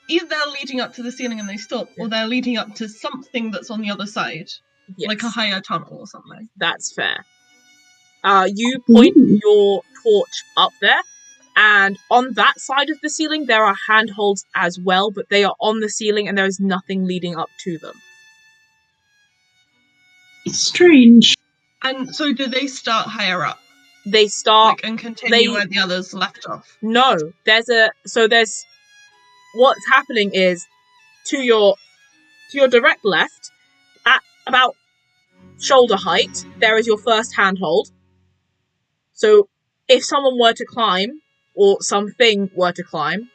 either they're leading up to the ceiling and they stop, or they're leading up to something that's on the other side, Yes, like a higher tunnel or something. that's fair. You point your torch up there, and on that side of the ceiling there are handholds as well, but they are on the ceiling and there is nothing leading up to them. It's strange. And so do they start higher up? They start... Like, and continue they- where the others left off? No, there's what's happening is to your direct left, at about shoulder height, there is your first handhold. So if someone were to climb, or something were to climb,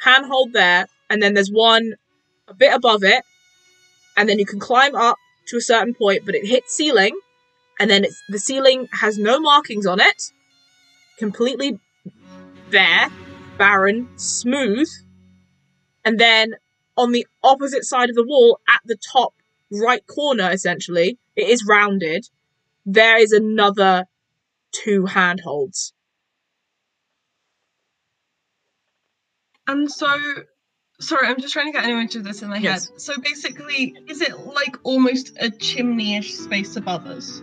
handhold there, and then there's one a bit above it, and then you can climb up to a certain point, but it hits ceiling, and then the ceiling has no markings on it, completely bare, barren, smooth, and then on the opposite side of the wall, at the top right corner, essentially, it is rounded, there is another 2 handholds. And so, sorry, I'm just trying to get an image of this in my Yes. head. So basically, is it like almost a chimney-ish space above us?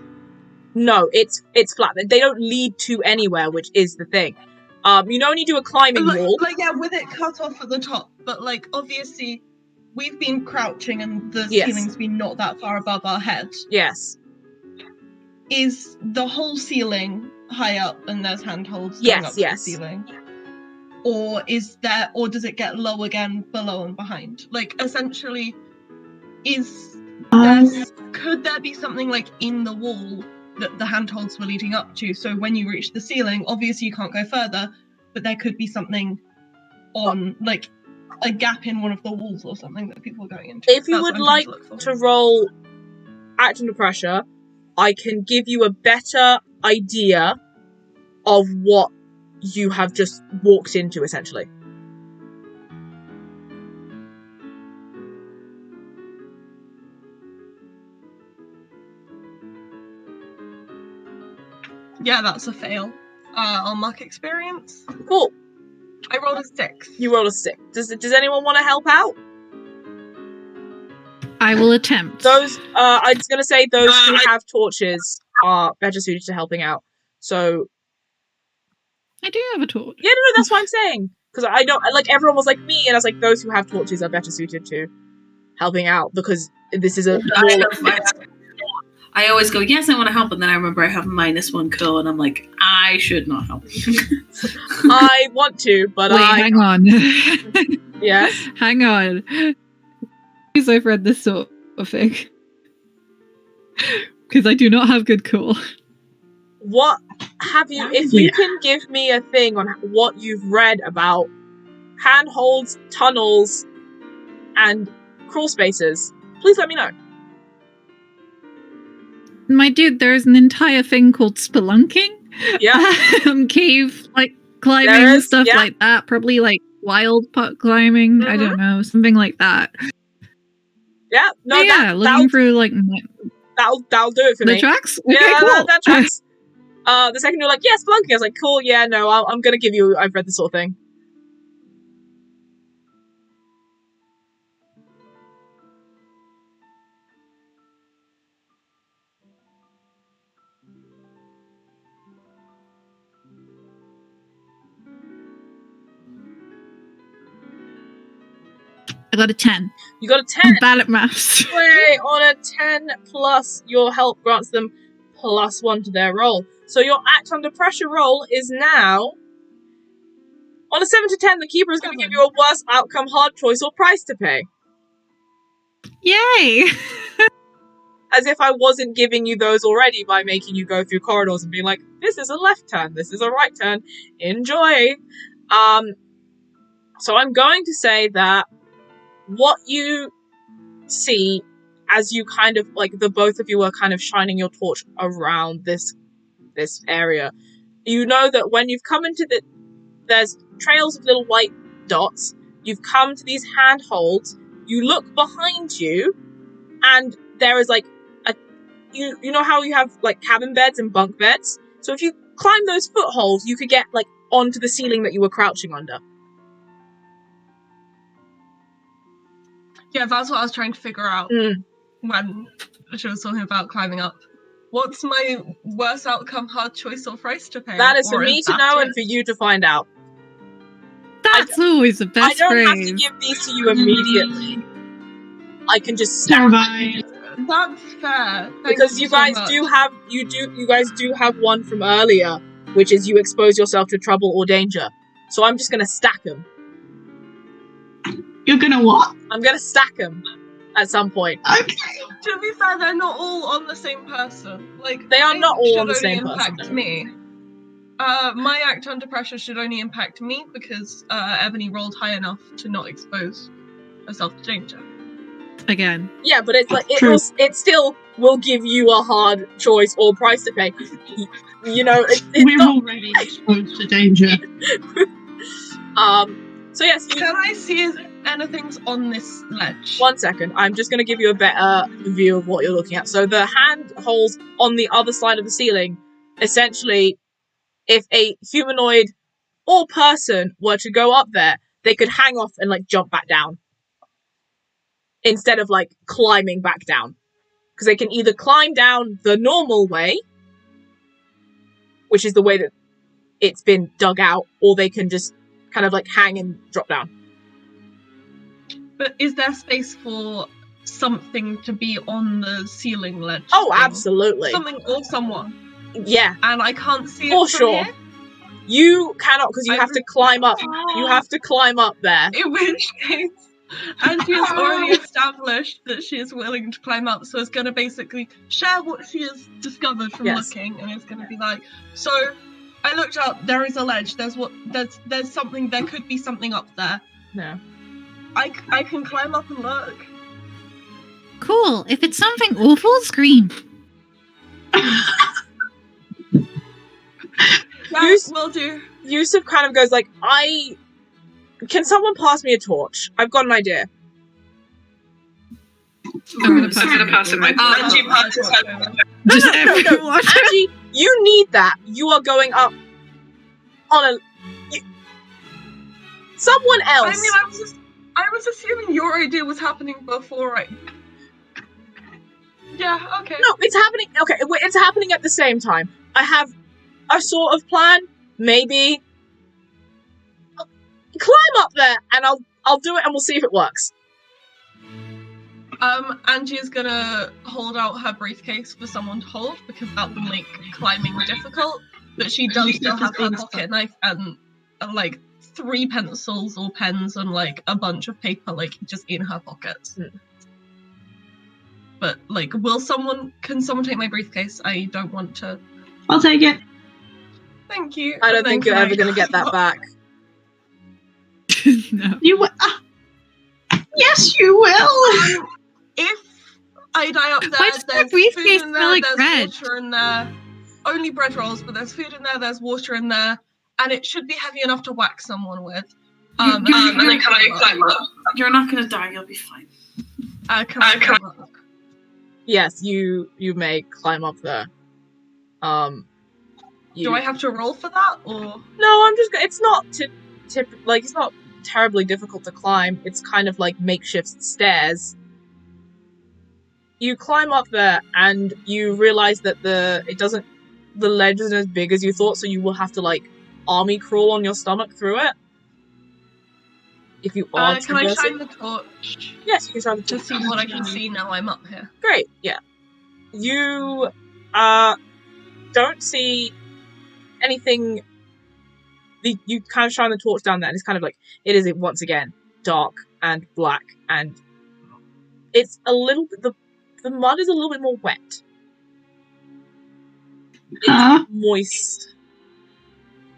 No, it's flat. They don't lead to anywhere, which is the thing. You can only do a climbing wall. Like, yeah, with it cut off at the top, but like, obviously, we've been crouching and the Yes. ceiling's been not that far above our head. Yes. Is the whole ceiling high up and there's handholds going Yes, up to yes. the ceiling? Or does it get low again below and behind? Like, essentially, could there be something like in the wall that the handholds were leading up to? So when you reach the ceiling, obviously you can't go further, but there could be something on, like, a gap in one of the walls or something that people are going into. If you That's would what I'm like trying to look to for. roll act under pressure, I can give you a better idea of what you have just walked into, essentially. Yeah, that's a fail. I'll mark experience. Cool. I rolled a 6. You roll a 6. Does anyone want to help out? I will attempt. Those, I was gonna say those who have torches are better suited to helping out. So, I do have a torch. yeah, no, that's what I'm saying. Because I don't, like, everyone was like me, and I was like, those who have torches are better suited to helping out, because this is a I always go, yes, I want to help, and then I remember I have -1 Quill, and I'm like, I should not help. I want to, but Wait, hang on. Yes? Hang on. Because I've read this sort of thing. Because I do not have good cool. What have you, if you can give me a thing on what you've read about handholds, tunnels, and crawl spaces, please let me know. My dude, there's an entire thing called spelunking. Yeah. Cave, like, climbing, There is, stuff yeah. like that. Probably, like, wild putt climbing. I don't know. Something like that. Yeah, no, But yeah, looking through, like, that'll do it for the me. tracks? Yeah, Okay, cool. that tracks. The second you're like, yeah, spelunking, I was like, cool, yeah, no, I'm gonna give you, I've read this sort of thing. I got a 10. You got a I'm 10. bad at maths. Way on a 10 plus, your help grants them +1 to their roll. So your act under pressure roll is now on a 7 to 10. The keeper is going to give you a worse outcome, hard choice, or price to pay. Yay! As if I wasn't giving you those already by making you go through corridors and being like, this is a left turn, this is a right turn, enjoy. So I'm going to say that what you see as you kind of, like, the both of you are kind of shining your torch around this area, you know that when you've come into there's trails of little white dots, you've come to these handholds, you look behind you, and there is, like, you know how you have like cabin beds and bunk beds? So if you climb those footholds, you could get like onto the ceiling that you were crouching under. Yeah, that's what I was trying to figure out when she was talking about climbing up. What's my worst outcome, hard choice or price to pay? That is for Or me to that know and it? for you to find out. That's always the I best don't have to phrase. give these to you immediately. I can just stack Terrifying. That's fair. Thank because you so guys much. you guys do have one from earlier, which is you expose yourself to trouble or danger. So I'm just gonna stack them. You're gonna what? I'm gonna stack them at some point. Okay. To be fair, they're not all on the same person. Like They are not all on the should same only person, impact no. me. My act under pressure should only impact me because Ebony rolled high enough to not expose herself to danger. Again. Yeah, but it's like True. it still will give you a hard choice or price to pay. You know, it's We're not. already exposed to danger. So yes, Can I see if anything's on this ledge? 1 second. I'm just going to give you a better view of what you're looking at. So the handholds on the other side of the ceiling, essentially, if a humanoid or person were to go up there, they could hang off and like jump back down instead of like climbing back down. Because they can either climb down the normal way, which is the way that it's been dug out, or they can just kind of like hang and drop down. But is there space for something to be on the ceiling ledge? Oh, thing? absolutely. Something or someone. Yeah, And I can't see for it from sure. here? You cannot, because you have to climb up. You have to climb up there. In which case, Angie has already established that she is willing to climb up, so it's going to basically share what she has discovered from Yes. looking, and it's going to be like, so I looked up, there is a ledge, there's something, there could be something up there. Yeah. I can climb up and look. Cool. If it's something awful, scream. Yeah, will do. Yusuf kind of goes like, can someone pass me a torch? I've got an idea. I'm gonna pass it my Angie passes her. Just No. everyone. Angie, you need that. You are going up on someone else. I mean, I was assuming your idea was happening before I... Yeah, okay. No, it's happening. Okay, it's happening at the same time. I have a sort of plan. Maybe climb up there, and I'll do it, and we'll see if it works. Angie is gonna hold out her briefcase for someone to hold because that will make climbing difficult. But she does still have her pocket knife and like 3 pencils or pens and like a bunch of paper like just in her pockets. But like, can someone take my briefcase? I don't want to. I'll take it. Thank you. I don't And then think you're can ever going to get that back. No. You will. Yes, you will. If I die up there, Why does my there's briefcase food in smell there, like there's bread? water in there. Only bread rolls, but there's food in there, there's water in there, and it should be heavy enough to whack someone with. And then can I climb up? You're not gonna die. You'll be fine. Can I climb up? Yes, you may climb up there. Do I have to roll for that, or? No, I'm just. It's not it's not terribly difficult to climb. It's kind of like makeshift stairs. You climb up there, and you realize that the ledge isn't as big as you thought, so you will have to like army crawl on your stomach through it. If you are Can I shine the torch? Yes, you can shine the To torch. see what I can see now I'm up here. Great, yeah. You don't see anything. You kind of shine the torch down there, and it's kind of like it is once again dark and black, and it's a little bit the mud is a little bit more wet. It's moist,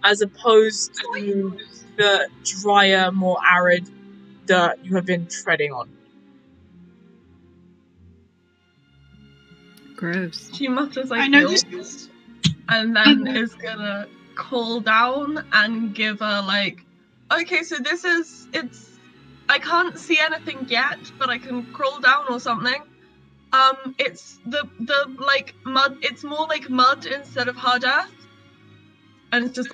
as opposed to the drier, more arid dirt you have been treading on. Gross. She mutters like I know "Yup," this. and then is gonna call down and give her like, okay, so it's I can't see anything yet, but I can crawl down or something. It's the like mud. It's more like mud instead of hard earth, and it's just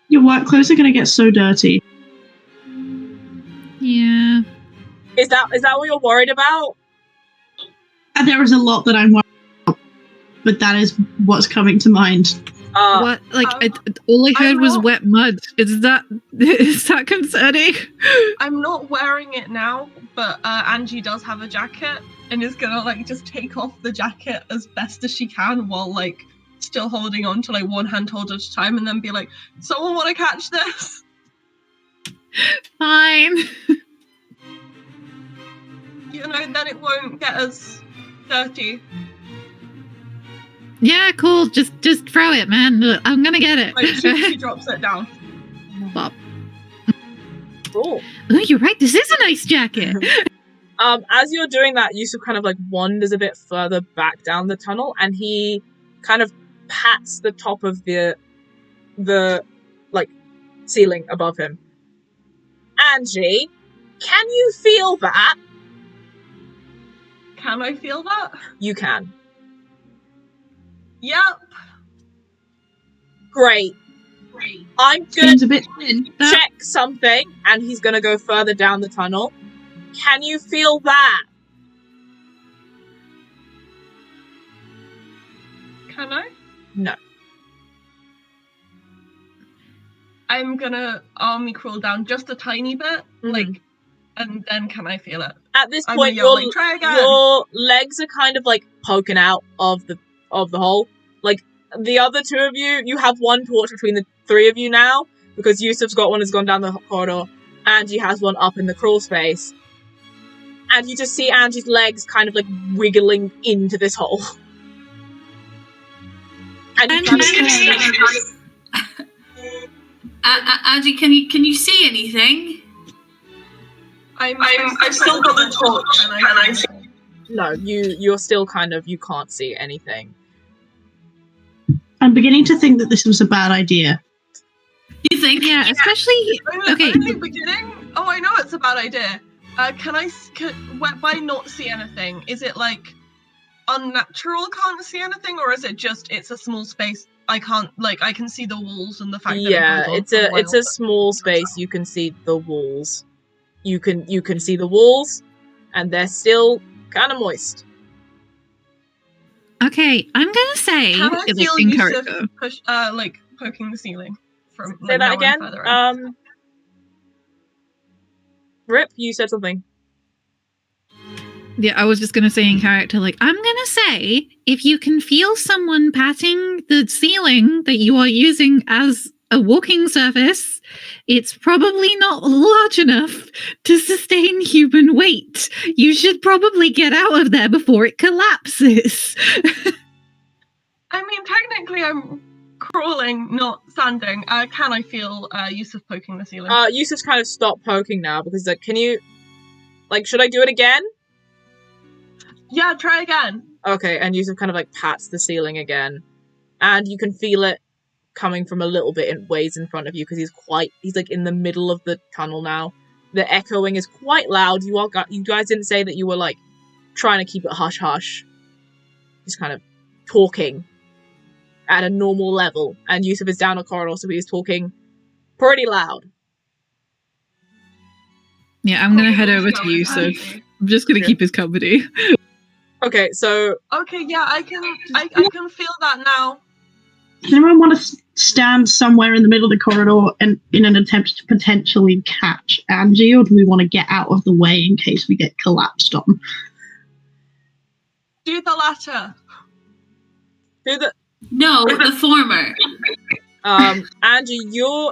Your work clothes are gonna get so dirty. Yeah. Is that what you're worried about? And there is a lot that I'm worried about, but that is what's coming to mind. What? Like, all I heard I'm was not- wet mud. Is that concerning? I'm not wearing it now, but Angie does have a jacket and is gonna like just take off the jacket as best as she can while like still holding on to like one handhold at a time, and then be like, "Someone want to catch this?" Fine. You know, then it won't get as dirty. Yeah, cool. Just throw it, man. I'm gonna get it. Like she drops it down. Bop. Cool. Oh, you're right. This is a nice jacket. As you're doing that, Yusuf kind of like wanders a bit further back down the tunnel, and he kind of pats the top of the like ceiling above him. Angie, can you feel that? Can I feel that? You can. Yep. Great. I'm gonna Seems a bit thin. check something, and he's gonna go further down the tunnel. Can you feel that? Can I? No. I'm gonna army crawl down just a tiny bit, Mhm. like, and then can I feel it? At this I'm point, gonna yell, like, try again. your legs are kind of like poking out of the hole. Like the other two of you, you have one torch between the three of you now because Yusuf's got one has gone down the corridor. Angie has one up in the crawl space, and you just see Angie's legs kind of like wiggling into this hole. And you kind of Angie, can you see anything? I've still got the torch. Can I see? no, you're still kind of you can't see anything. I'm beginning to think that this was a bad idea. You think? Yeah, especially okay. Only beginning? Oh, I know it's a bad idea. Can by not see anything? Is it like unnatural? Can't see anything, or is it just it's a small space? I can't I can see the walls and the fact that Yeah, it goes on for it's while, a small space. You can see the walls. You can see the walls, and they're still kind of moist. Okay, I'm gonna say Can I like, feel in Yusuf character. push like poking the ceiling from Say like, that now I'm again. further in? Rip, you said something. Yeah, I was just gonna say in character, like, I'm gonna say, if you can feel someone patting the ceiling that you are using as a walking surface, it's probably not large enough to sustain human weight. You should probably get out of there before it collapses. I mean, technically, I'm crawling, not standing. Can I feel Yusuf poking the ceiling? Yusuf's kind of stopped poking now because like, can you, like, should I do it again? Yeah, try again. Okay, and Yusuf kind of like pats the ceiling again, and you can feel it coming from a little bit in ways in front of you because he's like in the middle of the tunnel now. The echoing is quite loud. You guys didn't say that you were like trying to keep it hush hush, just kind of talking at a normal level, and Yusuf is down a corridor, so he's talking pretty loud. Yeah, I'm gonna head over to Yusuf. I'm just gonna keep his company. Okay, so Okay, yeah, I can feel that now. Does anyone want to stand somewhere in the middle of the corridor and in an attempt to potentially catch Angie, or do we want to get out of the way in case we get collapsed on? Do the latter. No, the former. Angie,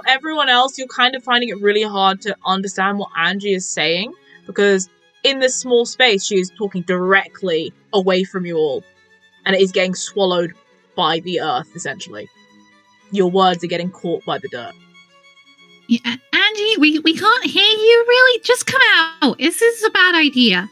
everyone else, you're kind of finding it really hard to understand what Angie is saying because in this small space, she is talking directly away from you all, and it is getting swallowed by the earth, essentially. Your words are getting caught by the dirt. Yeah, Angie, we can't hear you really. Just come out. This is a bad idea.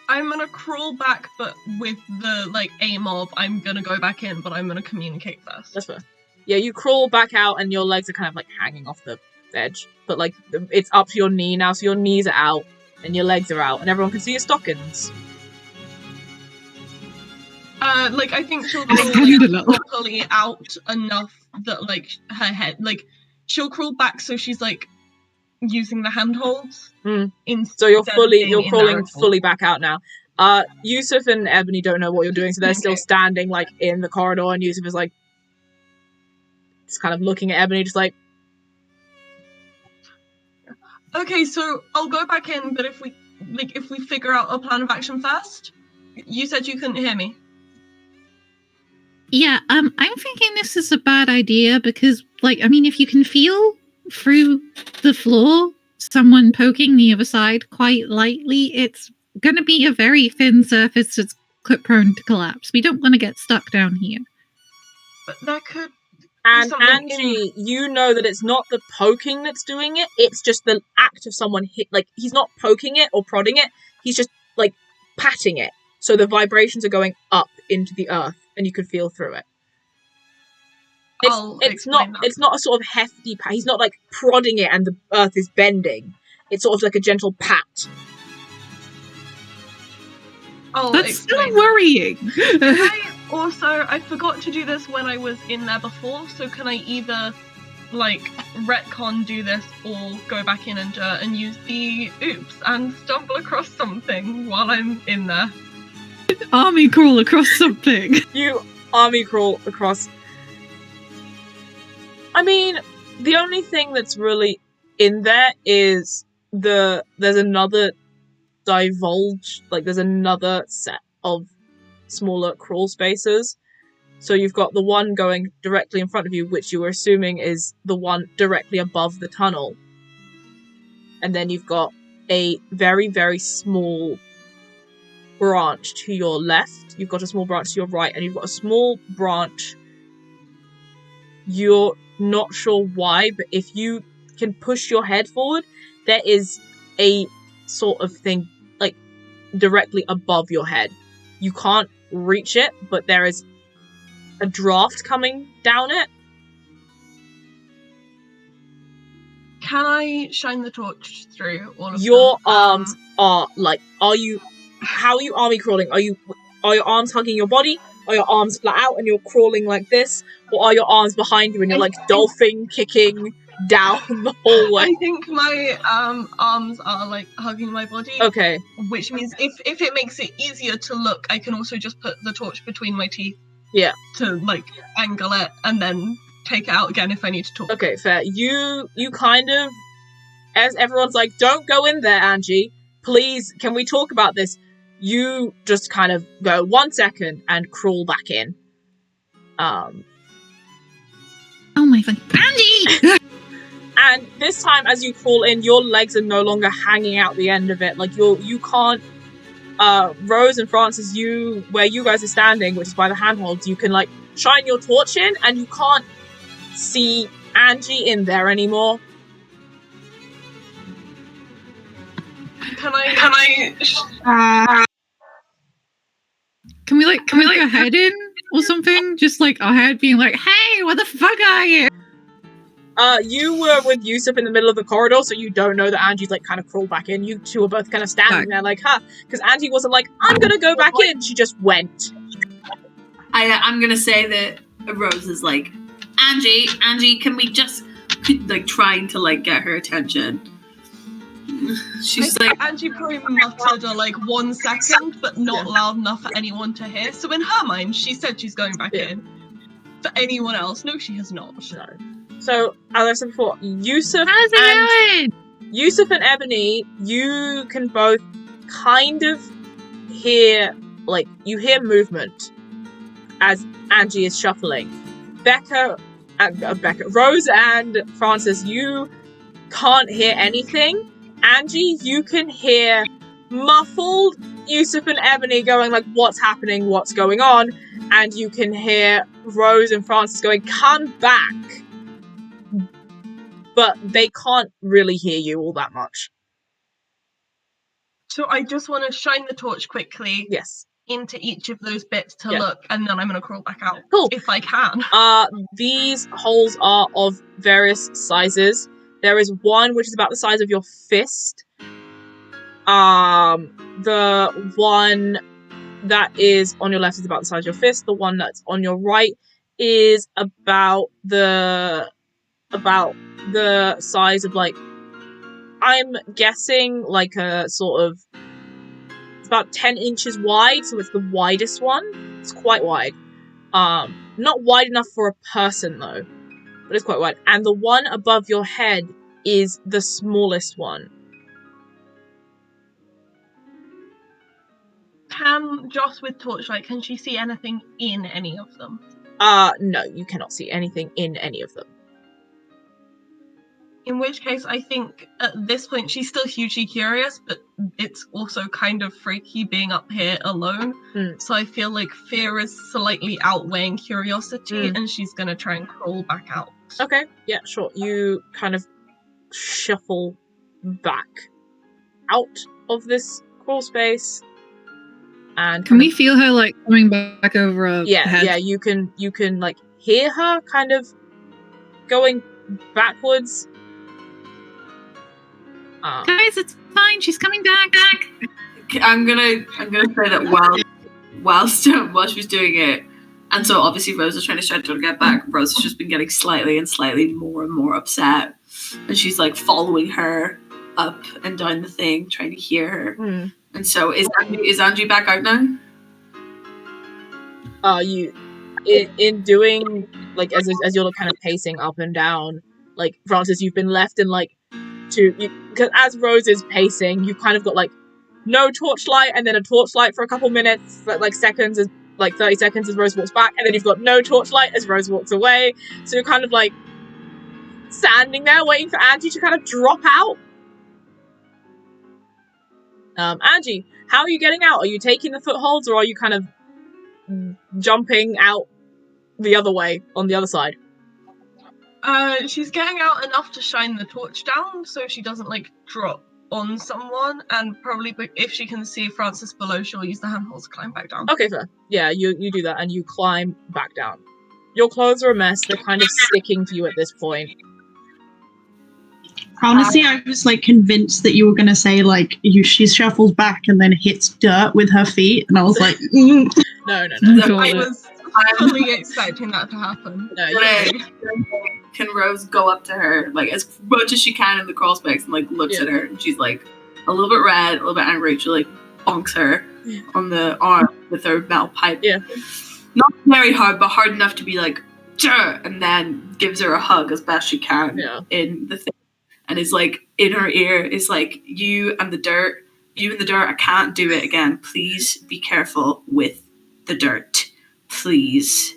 I'm gonna crawl back, but with the aim of I'm gonna go back in, but I'm gonna communicate first. That's fair. Yeah, you crawl back out, and your legs are kind of hanging off the edge, but it's up to your knee now, so your knees are out, and your legs are out, and everyone can see your stockings. I think she'll I crawl stand a little. properly out enough that like her head, like she'll crawl back so she's like using the handholds. So you're crawling fully back out now. Yusuf and Ebony don't know what you're doing, so they're still standing like in the corridor, and Yusuf is like just kind of looking at Ebony, just like, okay, so I'll go back in, but if we figure out a plan of action first. You said you couldn't hear me. Yeah, I'm thinking this is a bad idea because, like, I mean, if you can feel through the floor someone poking the other side quite lightly, it's going to be a very thin surface that's prone to collapse. We don't want to get stuck down here. But that could... And Angie, you know that it's not the poking that's doing it, it's just the act of someone like, he's not poking it or prodding it, he's just, like, patting it. So the vibrations are going up into the earth, and you can feel through it. It's not a sort of hefty pat. He's not like prodding it and the earth is bending. It's sort of like a gentle pat. That's still worrying. I forgot to do this when I was in there before, so can I either like retcon do this or go back in and use the oops and stumble across something while I'm in there? Army crawl across something. You army crawl across. I mean, the only thing that's really in there is there's another divulge, like there's another set of smaller crawl spaces. So you've got the one going directly in front of you, which you were assuming is the one directly above the tunnel. And then you've got a very, very small branch to your left. You've got a small branch to your right, and you've got a small branch. You're not sure why, but if you can push your head forward, there is a sort of thing like directly above your head. You can't reach it, but there is a draft coming down it. Can I shine the torch through all of your them? Arms are like, how are you army crawling? Are your arms hugging your body? Are your arms flat out and you're crawling like this? Or are your arms behind you and you're like dolphin kicking down the hallway? I think my arms are like hugging my body. Okay. Which means if it makes it easier to look, I can also just put the torch between my teeth. Yeah. To like angle it and then take it out again if I need to talk. Okay, fair. You kind of, as everyone's like, don't go in there, Angie. Please, can we talk about this? You just kind of go 1 second and crawl back in. Oh my god, Angie! And this time, as you crawl in, your legs are no longer hanging out the end of it. Like you can't. Rose and Francis, where you guys are standing, which is by the handholds, you can like shine your torch in, and you can't see Angie in there anymore. Can we like a head in or something? Just like our head being like, hey, what the fuck are you? You were with Yusuf in the middle of the corridor, so you don't know that Angie's like kind of crawled back in. You two are both kind of standing there like, huh? Because Angie wasn't like, I'm gonna go back in. She just went. I'm gonna say that Rose is like, Angie, can we just like trying to like get her attention? She's like, Angie probably muttered like 1 second, but not loud enough for anyone to hear. So in her mind, she said she's going back in. For anyone else, no, she has not. No. So, as I said before, Yusuf and Ebony, you can both kind of hear, like, you hear movement as Angie is shuffling. Rose and Francis, you can't hear anything. Angie, you can hear muffled Yusuf and Ebony going like, what's happening, what's going on? And you can hear Rose and Francis going, come back. But they can't really hear you all that much. So I just want to shine the torch quickly. Yes. Into each of those bits to look, and then I'm going to crawl back out. Cool. If I can. These holes are of various sizes. There is one which is about the size of your fist. The one that is on your left is about the size of your fist. The one that's on your right is about the size of, like, I'm guessing like a sort of, it's about 10 inches wide, so it's the widest one. It's quite wide. Not wide enough for a person though, but it's quite wide. And the one above your head is the smallest one. Can Joss with torchlight, can she see anything in any of them? No, you cannot see anything in any of them. In which case, I think at this point she's still hugely curious, but it's also kind of freaky being up here alone. So I feel like fear is slightly outweighing curiosity, and she's gonna try and crawl back out. Okay, yeah, sure. You kind of shuffle back out of this crawl space. And can we feel her like coming back over her head? Yeah, you can like hear her kind of going backwards. Guys, it's fine. She's coming back. I'm gonna say that while she was doing it, and so obviously Rose is trying to start to get back. Rose has just been getting slightly and slightly more and more upset, and she's like following her up and down the thing, trying to hear her. And so is Angie back out now? You in doing, like, as you're kind of pacing up and down, like, Francis, you've been left in like because as Rose is pacing, you've kind of got like no torchlight and then a torchlight for a couple minutes, like seconds, as like 30 seconds as Rose walks back, and then you've got no torchlight as Rose walks away. So you're kind of like standing there waiting for Angie to kind of drop out. Angie, how are you getting out? Are you taking the footholds, or are you kind of jumping out the other way on the other side? She's getting out enough to shine the torch down so she doesn't like drop on someone, and probably if she can see Francis below, she'll use the handholds to climb back down. Okay, fair. Yeah, you do that and you climb back down. Your clothes are a mess. They're kind of sticking to you at this point. Honestly, I was like convinced that you were going to say like she shuffles back and then hits dirt with her feet, and I was like, No. I was fully expecting that to happen. No, Can Rose go up to her like as much as she can in the crawl space and like looks at her, and she's like a little bit red, a little bit angry. She like bonks her on the arm with her metal pipe. Yeah. Not very hard, but hard enough to be like, "Jur!" and then gives her a hug as best she can in the thing. And is like in her ear is like, you and the dirt, I can't do it again. Please be careful with the dirt. Please.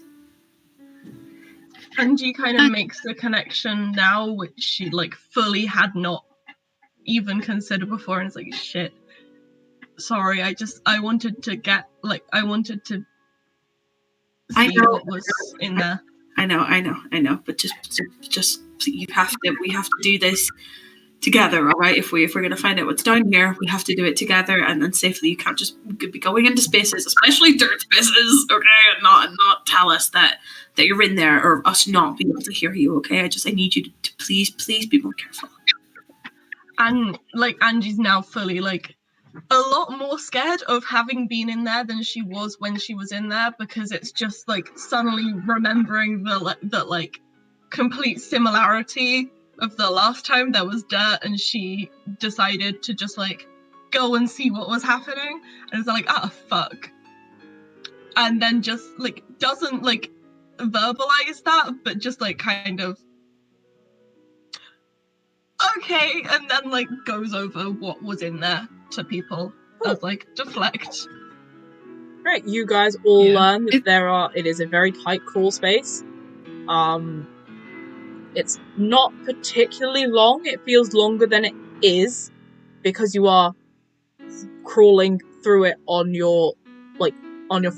Angie kind of makes the connection now, which she like fully had not even considered before, and it's like, shit. Sorry, I wanted to see what was in there. I know, but just we have to do this together, all right? If we're gonna find out what's down here, we have to do it together and then safely. You can't just be going into spaces, especially dirt spaces, okay? And not tell us that you're in there, or us not be able to hear you, okay? I need you to please be more careful. And like Angie's now fully like a lot more scared of having been in there than she was when she was in there, because it's just like suddenly remembering the like complete similarity of the last time there was dirt and she decided to just like go and see what was happening, and it's like, ah, fuck, and then just like doesn't like verbalize that, but just like kind of okay, and then like goes over what was in there to people as like deflect. Right, you guys all learn that it is a very tight crawl space. It's not particularly long. It feels longer than it is because you are crawling through it on your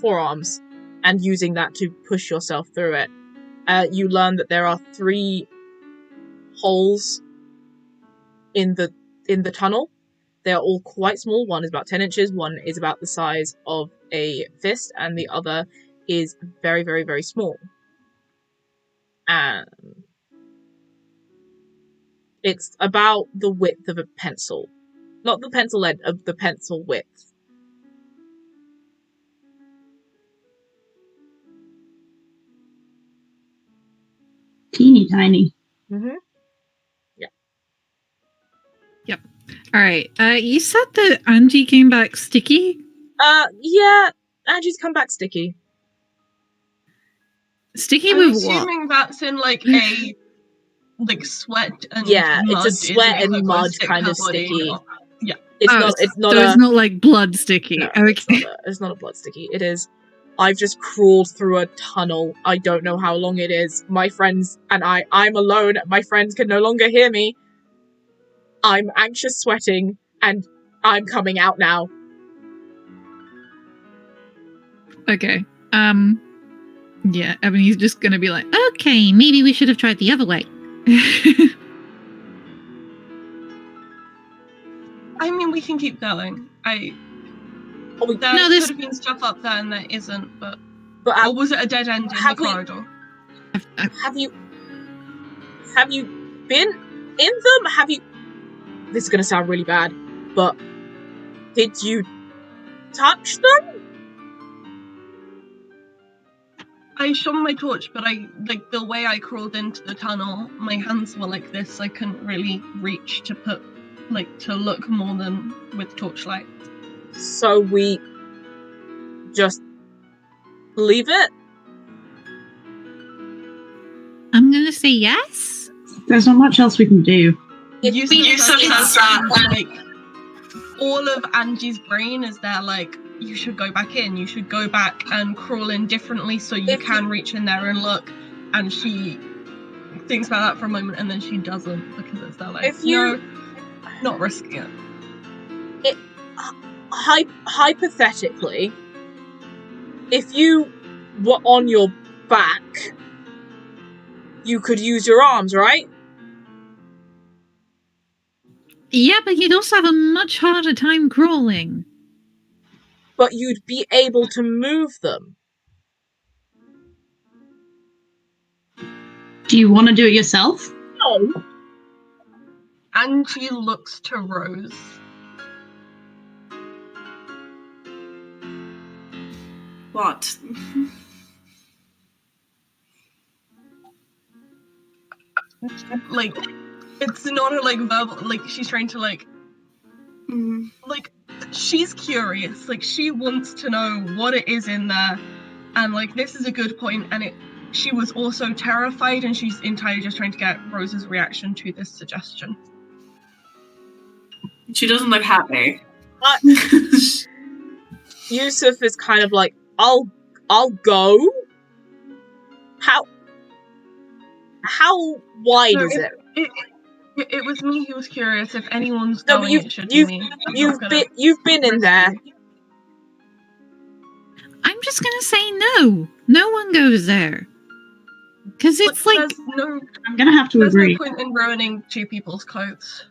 forearms and using that to push yourself through it. You learn that there are 3 holes in the tunnel. They are all quite small. One is about 10 inches, one is about the size of a fist, and the other is very, very, very small. And it's about the width of a pencil. Not the pencil length, of the pencil width. Teeny tiny. Mm-hmm. All right. You said that Angie came back sticky. Yeah. Angie's come back sticky. Sticky I'm with what? assuming that's in like a sweat and Yeah, mud. it's a sweat isn't it? and Like, mud stick kind her of body sticky. off. Yeah. It's Oh, not. It's not. So it's not like blood sticky. No, Okay. it's not a blood sticky. It is. I've just crawled through a tunnel. I don't know how long it is. My friends and I'm alone. My friends can no longer hear me. I'm anxious, sweating, and I'm coming out now. Okay. Yeah, Ebony's just gonna be like, okay, maybe we should have tried the other way. I mean, we can keep going. There could have been stuff up there and there isn't, but or was it a dead end in the corridor? Have you been in them? Have you? This is gonna sound really bad, but did you touch them? I shone my torch, but the way I crawled into the tunnel, my hands were like this. I couldn't really reach to put, to look more than with torchlight. So we just leave it? I'm gonna say yes. There's not much else we can do. Yusuf says that, all of Angie's brain is there, you should go back in, you should go back and crawl in differently so you can reach in there and look. And she thinks about that for a moment and then she doesn't, because it's there not risking it. Hypothetically, if you were on your back, you could use your arms, right? Yeah, but you'd also have a much harder time crawling. But you'd be able to move them. Do you want to do it yourself? No. Angie looks to Rose. What? It's not a verbal, she's trying to she's curious, she wants to know what it is in there, and this is a good point, and she was also terrified, and she's entirely just trying to get Rose's reaction to this suggestion. She doesn't look happy. Yusuf is kind of like, I'll go. How wide is it? It was me who was curious. If anyone's going, it should be me. You've been in there. I'm just gonna say no. No one goes there. Because it's I'm gonna have to agree. There's no point in ruining two people's coats.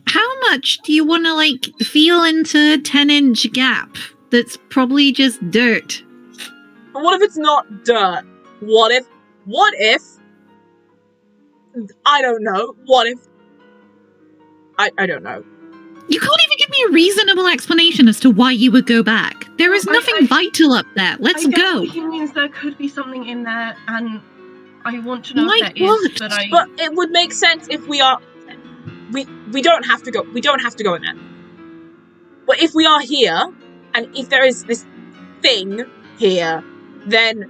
How much do you want to feel into a 10-inch gap that's probably just dirt? But what if it's not dirt? What if I don't know. What if I don't know. You can't even give me a reasonable explanation as to why you would go back. There is nothing vital up there. Let's go. He means there could be something in there, and I want to know Like if there what? is. But it would make sense if we are. We don't have to go. We don't have to go in there. But if we are here, and if there is this thing here, then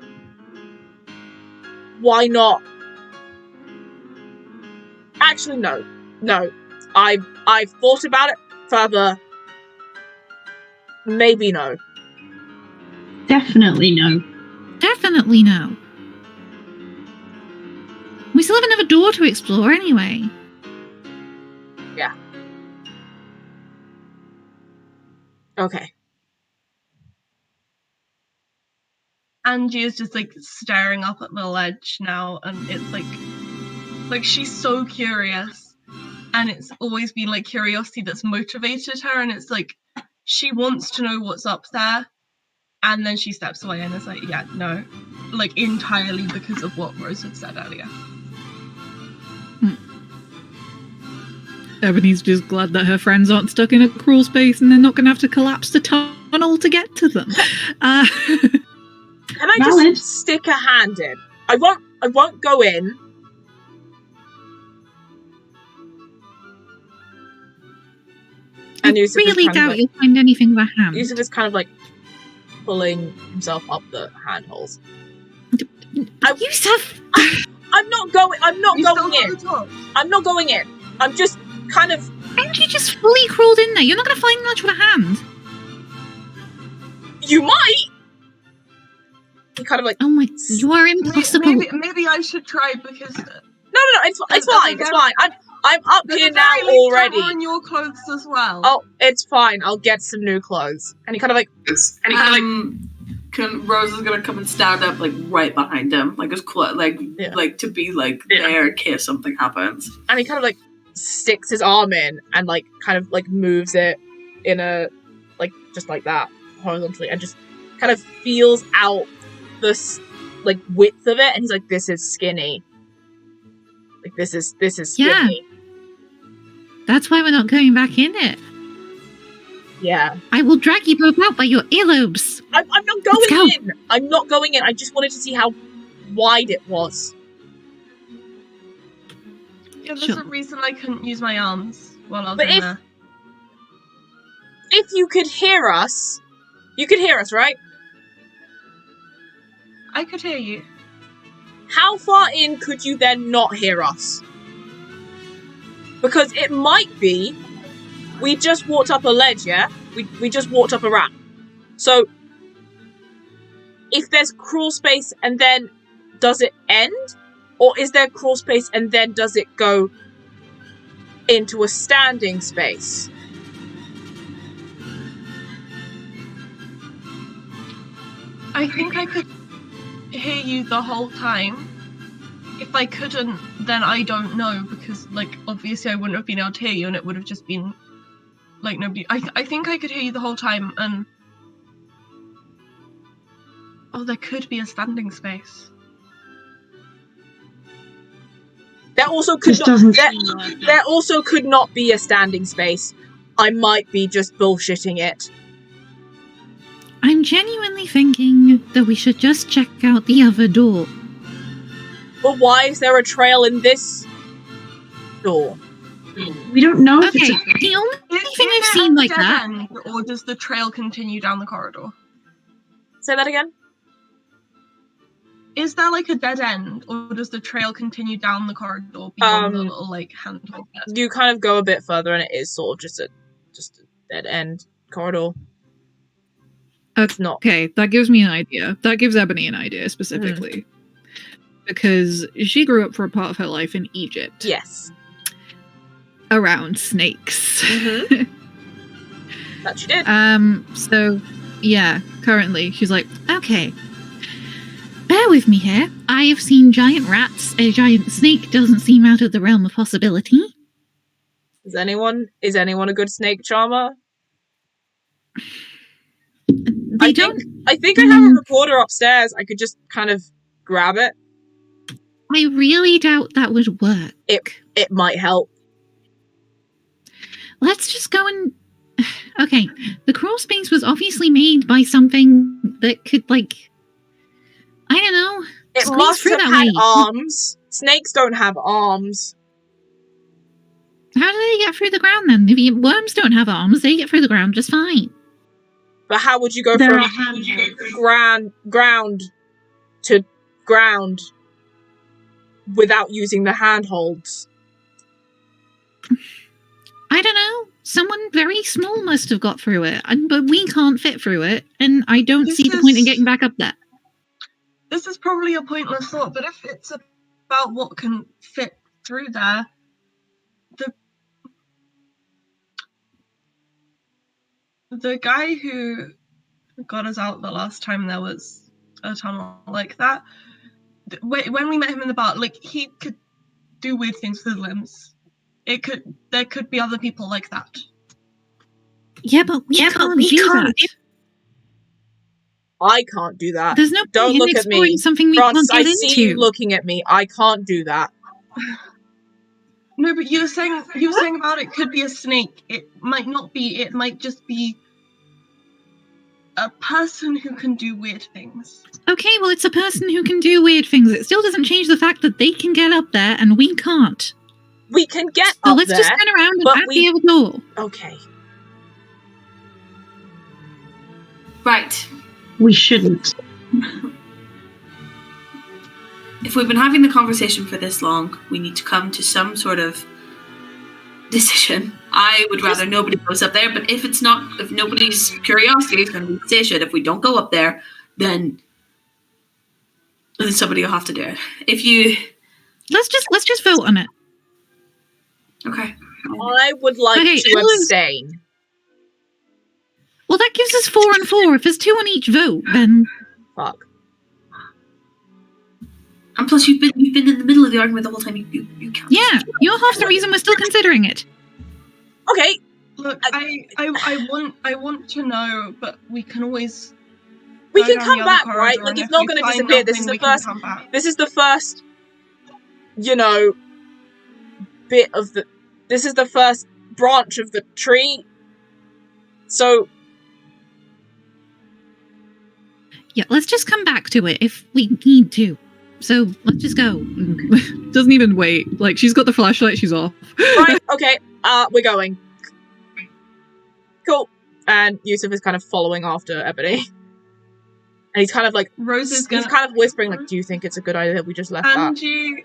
why not? Actually, no. I've thought about it further. Maybe no. Definitely no. Definitely no. We still have another door to explore anyway. Yeah. Okay. Angie is just staring up at the ledge now, and it's like she's so curious, and it's always been curiosity that's motivated her, and it's she wants to know what's up there, and then she steps away and is yeah, no, entirely because of what Rose had said earlier. Ebony's just glad that her friends aren't stuck in a crawl space and they're not going to have to collapse the tunnel to get to them. Can I just stick a hand in? I won't go in. And I really doubt you'll find anything with a hand. Yusuf is kind of like pulling himself up the handholds. Yusuf! I'm not going in. I'm not going in. I'm just kind of... And you just fully crawled in there. You're not going to find much with a hand. You might! He kind of like... Oh my... You are impossible. Maybe I should try because... No, it's fine. It's fine. I'm up here now already. On your clothes as well. Oh, it's fine. I'll get some new clothes. And he kind of like... Rose is gonna come and stand up like right behind him, like like to be like there in case something happens. And he kind of like sticks his arm in and like kind of like moves it in a like just like that horizontally and just kind of feels out the like width of it and he's like, this is skinny. Like this is skinny. Yeah. That's why we're not going back in it. Yeah. I will drag you both out by your earlobes. I'm not going in. I'm not going in. I just wanted to see how wide it was. Yeah, there's a reason I couldn't use my arms while I was in there. If you could hear us, right? I could hear you. How far in could you then not hear us? Because it might be we just walked up a ledge, yeah? We just walked up a ramp. So, if there's crawl space and then does it end? Or is there crawl space and then does it go into a standing space? I think I could hear you the whole time. If I couldn't, then I don't know, because, like, obviously I wouldn't have been able to hear you and it would have just been like nobody. I think I could hear you the whole time, and there could be a standing space. There also could not be a standing space. I might be just bullshitting it. I'm genuinely thinking that we should just check out the other door. But why is there a trail in this door? We don't know if Okay, the only thing I've seen like that... End, or does the trail continue down the corridor? Say that again? Is there like a dead end, or does the trail continue down the corridor beyond the little like handhold? You kind of go a bit further and it is sort of just a dead end corridor. Okay, that gives me an idea. That gives Ebony an idea specifically. Because she grew up for a part of her life in Egypt. Yes. Around snakes. That she did. So, yeah, currently she's like, okay, bear with me here. I have seen giant rats. A giant snake doesn't seem out of the realm of possibility. Is anyone a good snake charmer? I think I have a recorder upstairs. I could just kind of grab it. I really doubt that would work. It might help. Let's just go and... Okay, the crawl space was obviously made by something that could, like... I don't know. It must have had arms. Snakes don't have arms. How do they get through the ground then? If worms don't have arms, they get through the ground just fine. But how would you go from ground to ground without using the handholds? I don't know. Someone very small must have got through it, but we can't fit through it, and I don't see the point in getting back up there. This is probably a pointless thought, but if it's about what can fit through there, the guy who got us out the last time there was a tunnel like that, when we met him in the bar, like, he could do weird things with his limbs. There could be other people like that. Yeah, but we can't do that. I can't do that. There's no Don't point look in at me. exploring something we Francis, can't get I into. see you looking at me. I can't do that. No, but you were saying about it could be a snake. It might not be. It might just be a person who can do weird things. Okay, well, it's a person who can do weird things. It still doesn't change the fact that they can get up there and we can't. We can get So up let's there. just turn around and but at the other door. Okay. Right. We shouldn't. If we've been having the conversation for this long, we need to come to some sort of decision. I would rather nobody goes up there, but if nobody's curiosity is going to be satiated, if we don't go up there, then somebody will have to do it. If you... Let's just vote on it. Okay. I would like to abstain. Well, that gives us 4 and 4. If there's 2 on each vote, then... Fuck. And plus, you've been in the middle of the argument the whole time. You can't. Yeah, you're half the reason we're still considering it. Okay. Look, I want to know, but we can always. We can come back, right? Like, it's not going to disappear. This is the first, you know, bit of the. This is the first branch of the tree. So. Yeah, let's just come back to it if we need to. So let's just go. Doesn't even wait. Like, she's got the flashlight, she's off. Right, okay, we're going. Cool. And Yusuf is kind of following after Ebony. And he's kind of like, he's kind of whispering, like, do you think it's a good idea that we just left Angie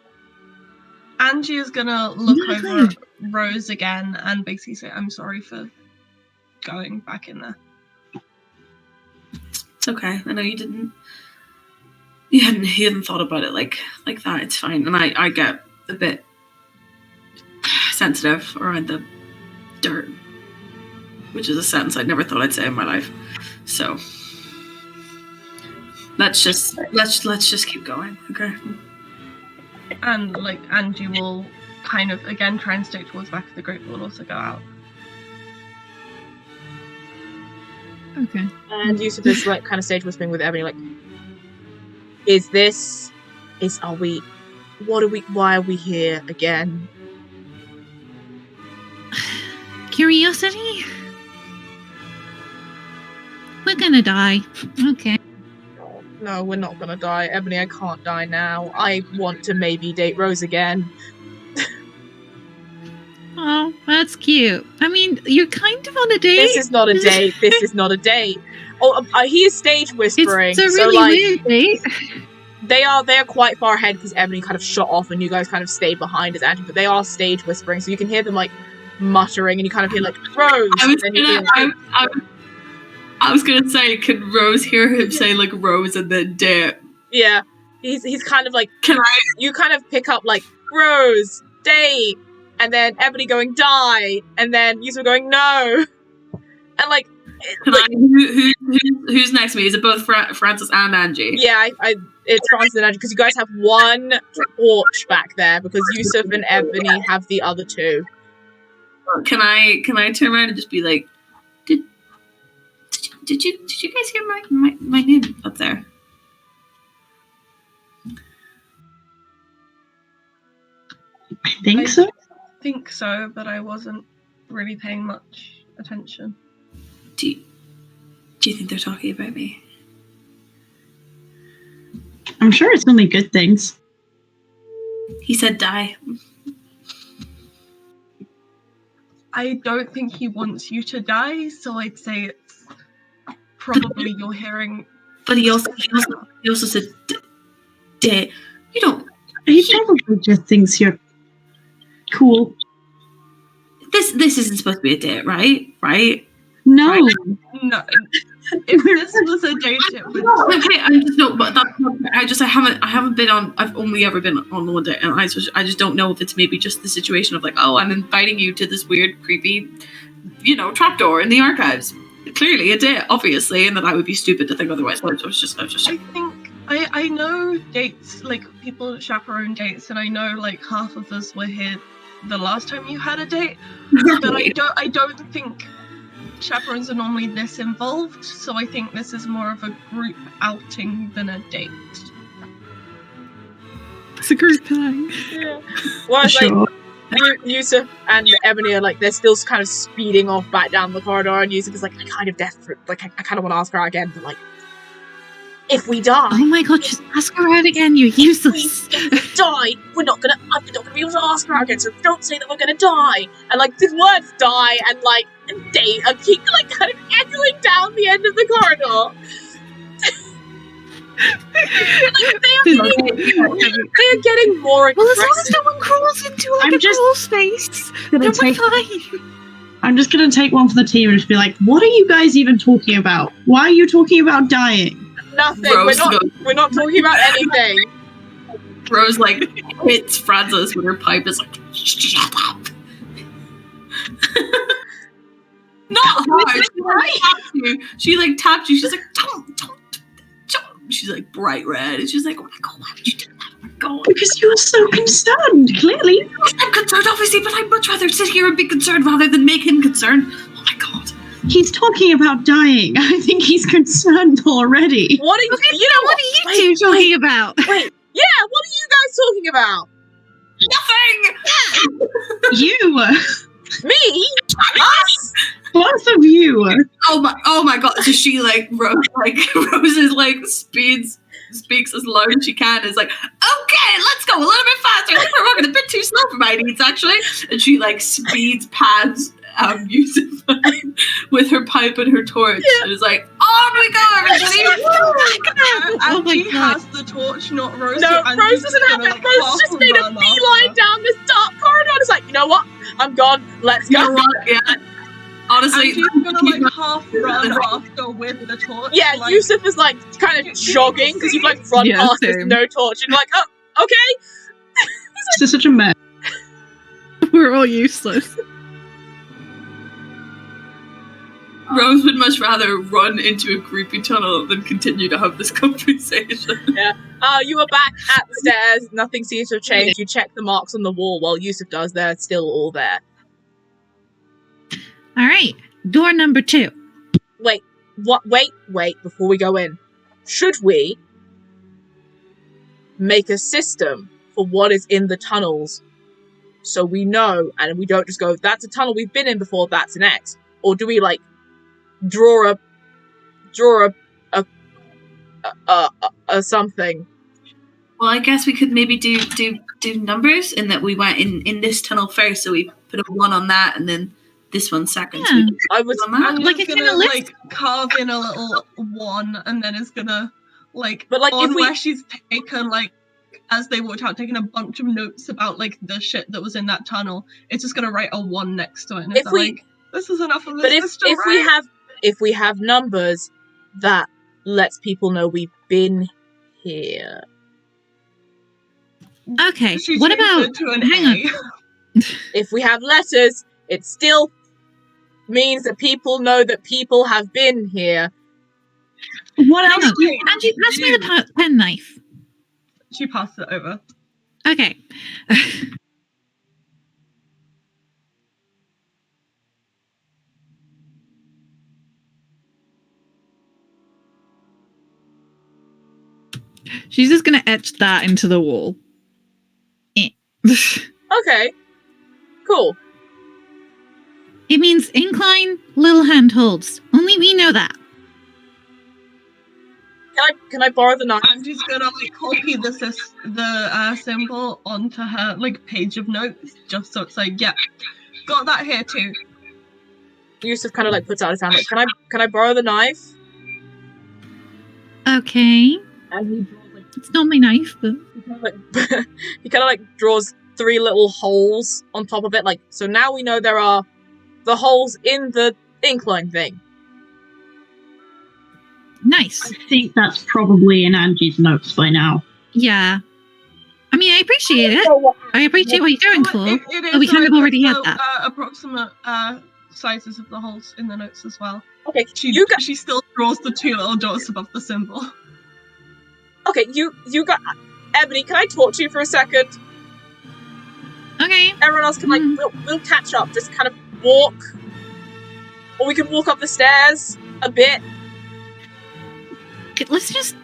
is gonna look over at Rose again and basically say, I'm sorry for going back in there. It's okay. I know you didn't. You hadn't thought about it like that. It's fine. And I get a bit sensitive around the dirt, which is a sentence I'd never thought I'd say in my life. So let's just keep going, okay? And like Angie will kind of again try and stay towards the back of the group, but will also go out. Okay. And Yusuf is like kind of stage whispering with Ebony, like, why are we here again? Curiosity? We're gonna die. Okay. No, we're not gonna die. Ebony, I can't die now. I want to maybe date Rose again. Oh, that's cute. I mean, you're kind of on a date. This is not a date. This is not a date. Oh, he is stage whispering. It's a really weird date. They are quite far ahead because Ebony kind of shot off and you guys kind of stayed behind as Angie, but they are stage whispering, so you can hear them like muttering and you kind of hear like Rose. I was gonna say, could Rose hear him say like Rose and then date? Yeah, he's kind of like, you kind of pick up like Rose, date, and then Ebony going die, and then Yusuf going no, and like. Who's next to me? Is it both Francis and Angie? Yeah, it's Francis and Angie because you guys have one torch back there because Yusuf and Ebony have the other two. Can I turn around and just be like, did you guys hear my name up there? I think so. I think so, but I wasn't really paying much attention. Do you think they're talking about me? I'm sure it's only good things. He said die. I don't think he wants you to die, so I'd say it's probably you're hearing. But he also said dead. You don't. He probably just thinks you're cool. This isn't supposed to be a date, right? Right? No. Right? No. If this was a date, it would. Okay, I just know, but that's I haven't been on. I've only ever been on one date, and I just don't know if it's maybe just the situation of like, oh, I'm inviting you to this weird, creepy, trapdoor in the archives. Clearly a date, obviously, and that I would be stupid to think otherwise. I was just. I think I know dates, like people chaperone dates, and I know like half of us were here the last time you had a date, but I don't think chaperones are normally this involved, so I think this is more of a group outing than a date. It's a group thing. Yeah. Well, Sure. Yusuf and Ebony are like, they're still kind of speeding off back down the corridor, and Yusuf is like, I'm kind of desperate. Like, I kind of want to ask her out again, but like, if we die, Oh my god, just ask her out again, you're useless. if we die, I'm not gonna be able to ask her out again. So don't say that we're gonna die. And like, these words die, and like, they keep like kind of echoing down the end of the corridor. They are getting more aggressive. Well, as long as no one crawls into like a crawl space, then we're fine. I'm just gonna take one for the team and just be like, what are you guys even talking about? Why are you talking about dying? Nothing. Rose We're not talking about anything. Rose like hits Francis with her pipe. Is like, shut up. Not hard. She like tapped you. She's like, don't. She's like bright red. And she's like, oh my god, why would you do that? Oh my god. Because you're so concerned, clearly. I'm concerned, obviously, but I'd much rather sit here and be concerned rather than make him concerned. Oh my god. He's talking about dying. I think he's concerned already. What are you? Okay, You know what are you two talking about? Wait. Yeah. What are you guys talking about? Nothing. You. Me? Us? Both of you. Oh my god. So she like Rose is like speaks as loud as she can. Is like, okay, let's go a little bit faster. I think we're walking a bit too slow for my needs, actually. And she like speeds past Yusuf with her pipe and her torch. Yeah. And is like, on we go, everybody. Angie has the torch, not Rose. No, Rose doesn't have it. Rose just made a beeline down this dark corridor. It's like, you know what? I'm gone. Let's go. Yeah. Honestly, Angie's gonna like half run after with the torch. Yeah, like, Yusuf is like kind of jogging because you've like run past with no torch and like, oh, okay. This is such a mess. We're all useless. Rose would much rather run into a creepy tunnel than continue to have this conversation. Yeah. You are back at the stairs. Nothing seems to have changed. You check the marks on the wall while Yusuf does. They're still all there. All right. Door number 2. Wait. What? Wait. Before we go in, should we make a system for what is in the tunnels so we know and we don't just go, that's a tunnel we've been in before, that's an X? Or do we like draw a something? Well, I guess we could maybe do numbers in that we went in this tunnel first, so we put a 1 on that, and then this one second. Yeah. So I was like it's gonna like carve in a little 1, and then it's gonna like, but like on if where she's taken like, as they walked out, taking a bunch of notes about like the shit that was in that tunnel. It's just gonna write a 1 next to it. And it's like, this is enough of this. But if we have numbers, that lets people know we've been here. Okay. What about? Hang on. If we have letters, it still means that people know that people have been here. What else? Angie, pass me the pen knife. She passed it over. Okay. She's just gonna etch that into the wall. Okay. Cool. It means incline, little handholds. Only we know that. Can I borrow the knife? I'm just gonna like copy the symbol onto her like page of notes, just so it's like, yeah, got that here too. Yusuf kind of like puts out his hand. Like, can I borrow the knife? Okay. And he draws like, it's not my knife, but he kind of like draws 3 little holes on top of it. Like, so now we know there are the holes in the incline thing. Nice. I think that's probably in Angie's notes by now. Yeah. I mean, I appreciate it. I appreciate what you're doing, Quill. But we kind of already had that. Approximate sizes of the holes in the notes as well. Okay, she still draws the 2 little dots above the symbol. Okay, you got Ebony. Can I talk to you for a second? Okay. Everyone else can we'll catch up. Just kind of walk, or we can walk up the stairs a bit. Let's just.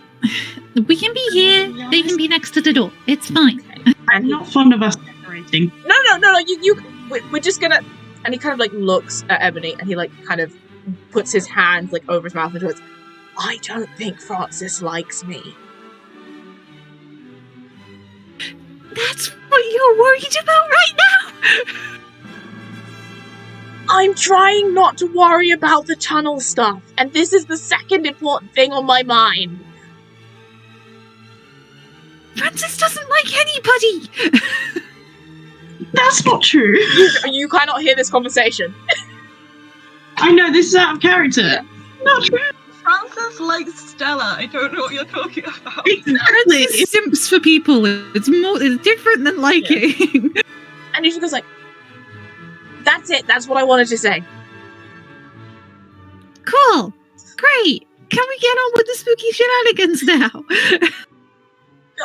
We can be here. They can be next to the door. It's fine. I'm not fond of us narrating. No. We're just gonna. And he kind of like looks at Ebony, and he like kind of puts his hands like over his mouth and goes, "I don't think Francis likes me." That's what you're worried about right now? I'm trying not to worry about the tunnel stuff, and this is the second important thing on my mind. Francis doesn't like anybody! That's not true. You cannot hear this conversation. I know, this is out of character. Not true. Francis likes Stella. I don't know what you're talking about. Exactly. Francis simps for people. It's different than liking. And he just goes like, "That's it. That's what I wanted to say." Cool. Great. Can we get on with the spooky shenanigans now?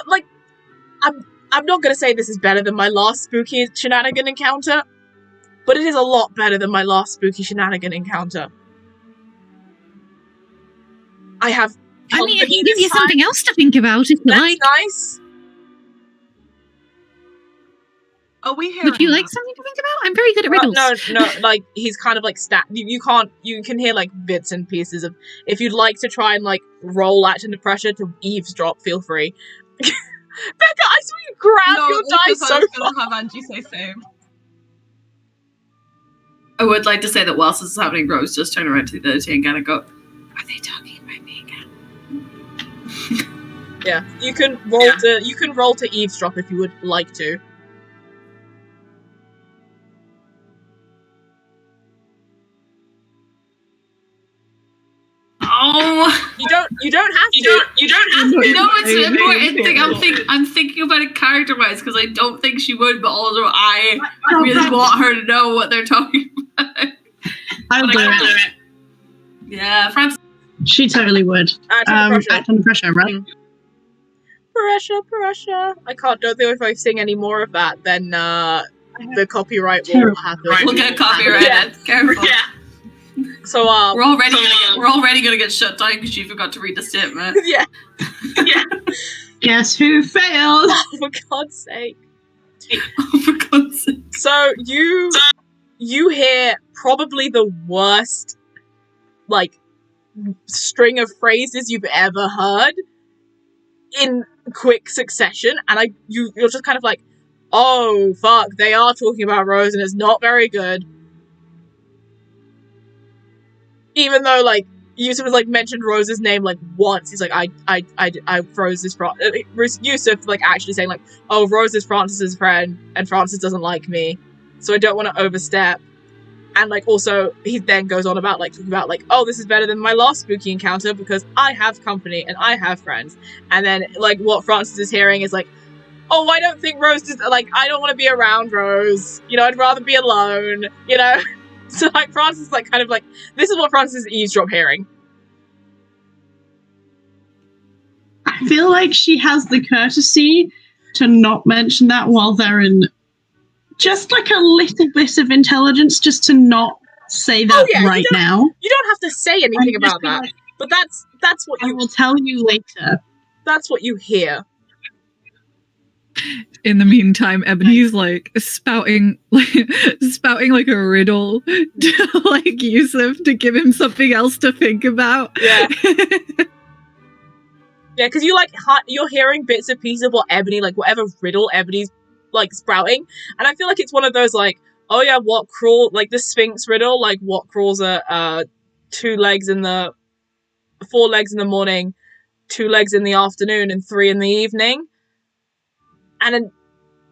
Like, I'm not gonna say this is better than my last spooky shenanigan encounter, but it is a lot better than my last spooky shenanigan encounter. I have. I mean, I company can give this you time. something else to think about if you That's like. nice. Are we here? Would you like something to think about? I'm very good at riddles. No, like he's kind of like you can hear like bits and pieces of. If you'd like to try and like roll act under pressure to eavesdrop, feel free. Becca, I saw you grab your dice so I was far. gonna have Angie say same. I would like to say that whilst this is happening, Rose just turn around to the other two and kind of go, "Are they talking about me again?" Yeah, you can roll to eavesdrop if you would like to. Oh, You don't have to. you don't have to. No, it's an important thing. I'm thinking about it character-wise because I don't think she would, but also I really want her to know what they're talking about. I'll do it. Yeah, Francis. She totally would. Act under pressure. Act under pressure, right? Pressure. I don't think if I sing any more of that, then the copyright will happen. We'll get copyrighted. Yeah. Careful. Yeah. So we're already gonna get shut down because you forgot to read the statement. Yeah. Guess who failed? Oh, for God's sake. Oh, for God's sake. So you hear probably the worst like string of phrases you've ever heard in quick succession, and you're just kind of like, oh fuck, they are talking about Rose and it's not very good. Even though like Yusuf has like mentioned Rose's name like once, he's like, I Rose is Yusuf like actually saying like, oh, Rose is Francis's friend and Francis doesn't like me, so I don't want to overstep. And like also he then goes on about like talking about like, oh, this is better than my last spooky encounter because I have company and I have friends. And then like what Francis is hearing is like, oh, I don't think Rose is like, I don't want to be around Rose, you know, I'd rather be alone, you know. So like Francis is like kind of like, this is what Francis is eavesdrop hearing. I feel like she has the courtesy to not mention that while they're in just like a little bit of intelligence, just to not say that now. You don't have to say anything about that. Like, but that's what I will tell you later. That's what you hear. In the meantime, Ebony's like spouting like a riddle to like Yusuf to give him something else to think about. Yeah. Yeah, because you're hearing bits and pieces of what Ebony, like whatever riddle Ebony's like sprouting, and I feel like it's one of those like, oh yeah, what crawl, like the Sphinx riddle, like what crawls are 4 legs in the morning, 2 legs in the afternoon, and 3 in the evening. And then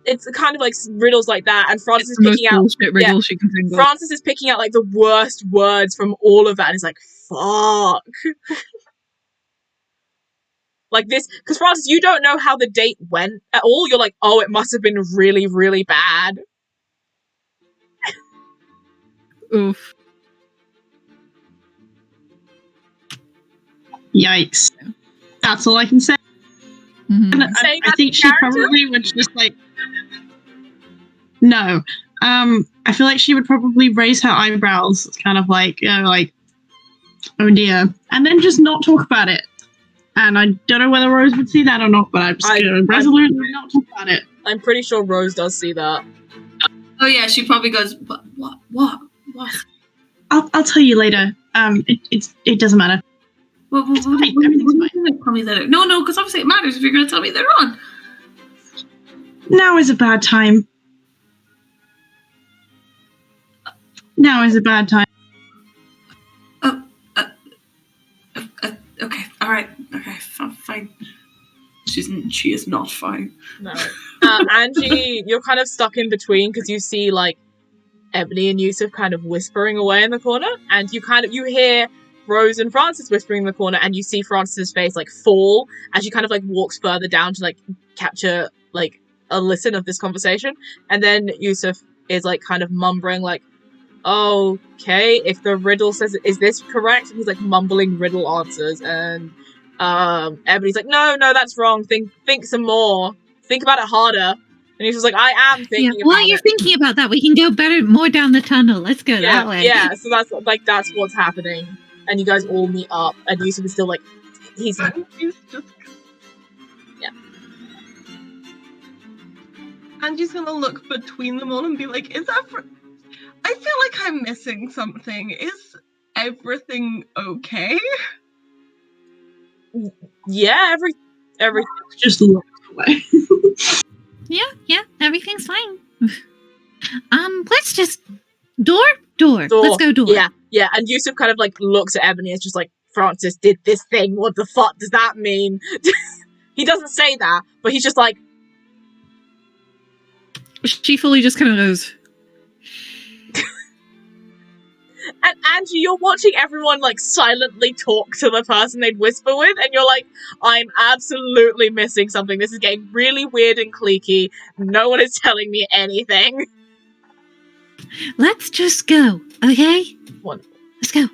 it's kind of like riddles like that, and Francis is picking out riddle she can think of. Francis is picking out like the worst words from all of that, and he's like, fuck. Like this, because Francis, you don't know how the date went at all. You're like, oh, it must have been really, really bad. Oof. Yikes. That's all I can say. Mm-hmm. I think she probably would just like... No. I feel like she would probably raise her eyebrows. It's kind of like, you know, like, oh dear. And then just not talk about it. And I don't know whether Rose would see that or not, but I'm just going to resolutely not talk about it. I'm pretty sure Rose does see that. Oh yeah, she probably goes, what? I'll tell you later. It doesn't matter. It's fine. Everything's fine. Tell me later. No, because obviously it matters if you're going to tell me later on. Now is a bad time. Okay, alright. Okay, fine. She is not fine. No. Angie, you're kind of stuck in between because you see, like, Ebony and Yusuf kind of whispering away in the corner, and you hear Rose and Francis whispering in the corner, and you see Francis's face, like, fall as she kind of, like, walks further down to, like, capture, like, a listen of this conversation, and then Yusuf is, like, kind of mumbling, like, okay, if the riddle says, is this correct? And he's, like, mumbling riddle answers, and Ebony's like, no, that's wrong, think some more, think about it harder. And he's just like, I am thinking about it. While you're thinking about that, we can go more down the tunnel. Let's go that way. Yeah, so that's what's happening. And you guys all meet up, and Yusuf is still like, he's just... Yeah. Angie's gonna look between them all and be like, I feel like I'm missing something. Is everything okay? Yeah, every Just look away. Yeah, everything's fine. Let's just door. Let's go door. Yeah, and Yusuf kind of, like, looks at Ebony and is just like, Francis did this thing, what the fuck does that mean? He doesn't say that, but he's just like... She fully just kind of goes... And Angie, you're watching everyone, like, silently talk to the person they'd whisper with, and you're like, I'm absolutely missing something. This is getting really weird and cliquey. No one is telling me anything. Let's just go, okay? Wonderful. Let's go.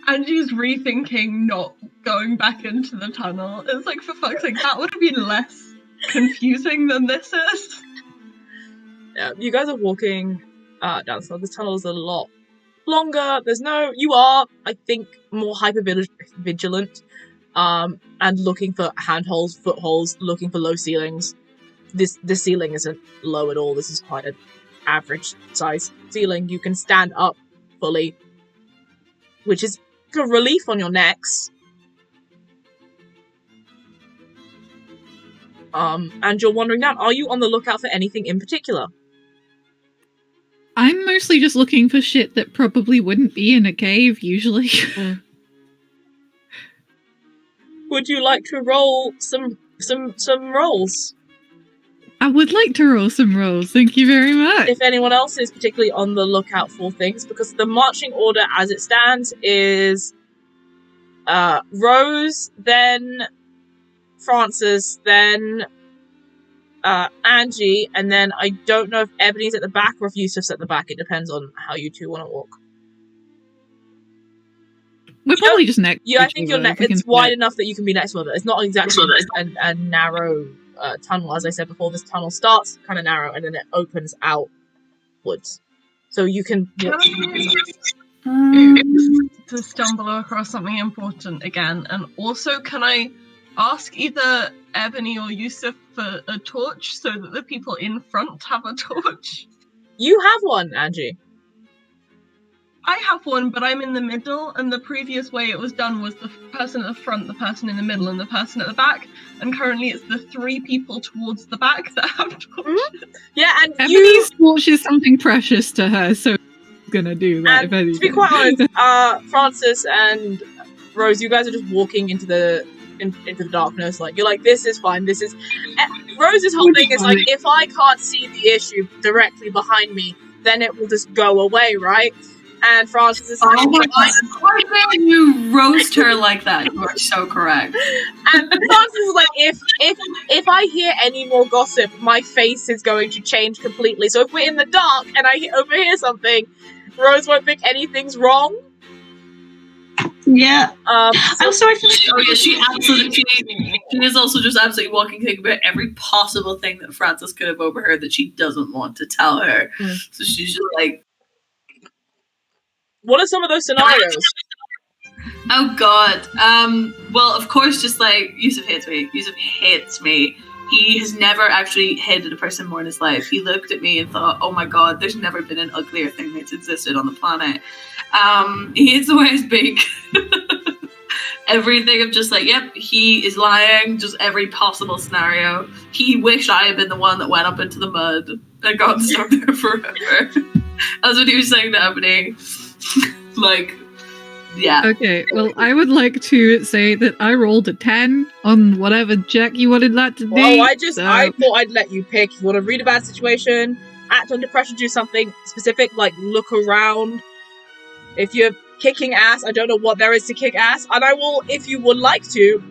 Angie's rethinking not going back into the tunnel. It's like, for fuck's sake, that would have been less confusing than this is. Yeah, you guys are walking down, so this tunnel is a lot longer. You are, I think, more hyper-vigilant, and looking for handholds, footholds, looking for low ceilings. This ceiling isn't low at all. This is quite an average size ceiling. You can stand up fully, which is a relief on your necks. And you're wandering down. Are you on the lookout for anything in particular? I'm mostly just looking for shit that probably wouldn't be in a cave, usually. Would you like to roll some rolls? I would like to roll some rolls, thank you very much. If anyone else is particularly on the lookout for things, because the marching order as it stands is Rose, then Francis, then Angie, and then I don't know if Ebony's at the back or if Yusuf's at the back. It depends on how you two want to walk. We're probably just next. Yeah, I think you're next. It's wide enough that you can be next to other. It's not exactly a narrow tunnel. As I said before, this tunnel starts kind of narrow and then it opens outwards. So you can... to stumble across something important again. And also, can I ask either Ebony or Yusuf for a torch so that the people in front have a torch? You have one, Angie. I have one, but I'm in the middle, and the previous way it was done was the person at the front, the person in the middle, and the person at the back, and currently it's the three people towards the back that have torches. Mm-hmm. Yeah, and Ebony's torch is something precious to her, so she's gonna do that. And to be quite honest, Francis and Rose, you guys are just walking into the darkness. Like, you're like, this is fine. This is Rose's whole thing is like, if I can't see the issue directly behind me, then it will just go away, right? And Francis is like, oh my god, why did you roast her like that? You are so correct. And Francis is like, if I hear any more gossip, my face is going to change completely. So if we're in the dark and I overhear something, Rose won't think anything's wrong. Yeah. So I feel like... Oh yeah, she is also just absolutely walking, thinking about every possible thing that Francis could have overheard that she doesn't want to tell her. So she's just like, what are some of those scenarios? oh god. Well, of course, just like Yusuf hates me. He has never actually hated a person more in his life. He looked at me and thought, oh my god, there's never been an uglier thing that's existed on the planet. He hates the way I speak. Everything of just like, yep, he is lying, just every possible scenario. He wished I had been the one that went up into the mud and got stuck there forever. That's what he was saying to Ebony. Like, yeah. Okay, well, I would like to say that I rolled a 10 on whatever check you wanted that to be. Oh, I thought I'd let you pick. If you want to read a bad situation, act under pressure, do something specific, like look around. If you're kicking ass, I don't know what there is to kick ass, and I will, if you would like to,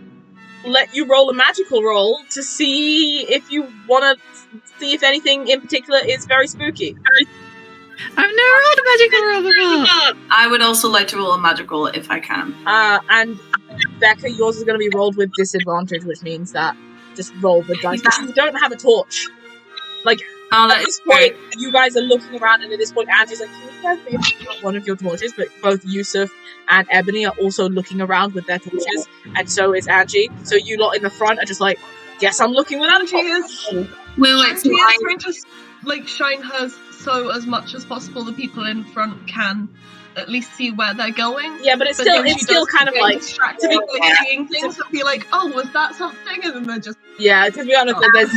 let you roll a magical roll to see if you want to see if anything in particular is very spooky. I've never rolled a magical roll before. I would also like to roll a magical if I can. And Becca, yours is going to be rolled with disadvantage, which means that just roll the dice. But you don't have a torch. Like, at this point, you guys are looking around, and at this point, Angie's like, can you guys maybe not one of your torches? But both Yusuf and Ebony are also looking around with their torches, and so is Angie. So you lot in the front are just like, guess I'm looking without a torch. Wait, Angie is trying to like shine hers so as much as possible the people in front can at least see where they're going. Yeah, but it's still kind of like distracted by like, seeing things and be like, oh, was that something? And then they're just yeah. To be honest, there's.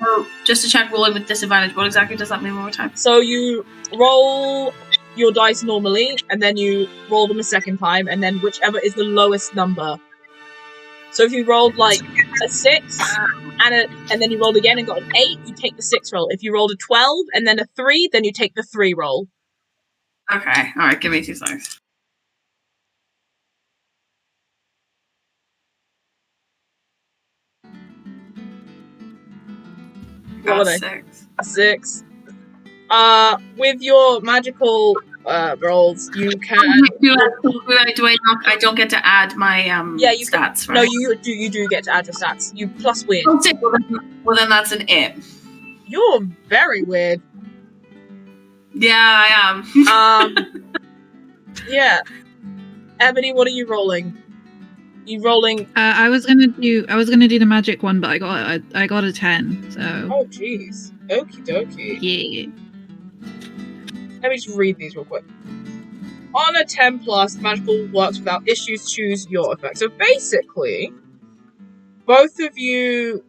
So, just to check, rolling with disadvantage, what exactly does that mean one more time? So you roll your dice normally, and then you roll them a second time, and then whichever is the lowest number. So if you rolled like a 6, and then you rolled again and got an 8, you take the 6 roll. If you rolled a 12 and then a 3, then you take the 3 roll. Okay, alright, give me 2 seconds. What are they? 6. 6. With your magical rolls, you can. I don't get to add my stats, right? No, you do get to add your stats. You plus weird. Okay, well then that's an it. You're very weird. Yeah, I am. Yeah. Ebony, what are you rolling? You rolling? I was gonna do the magic one, but I got a 10. So. Oh jeez. Okie dokie. Yeah. Let me just read these real quick. On a 10 plus, magical works without issues. Choose your effect. So basically, both of you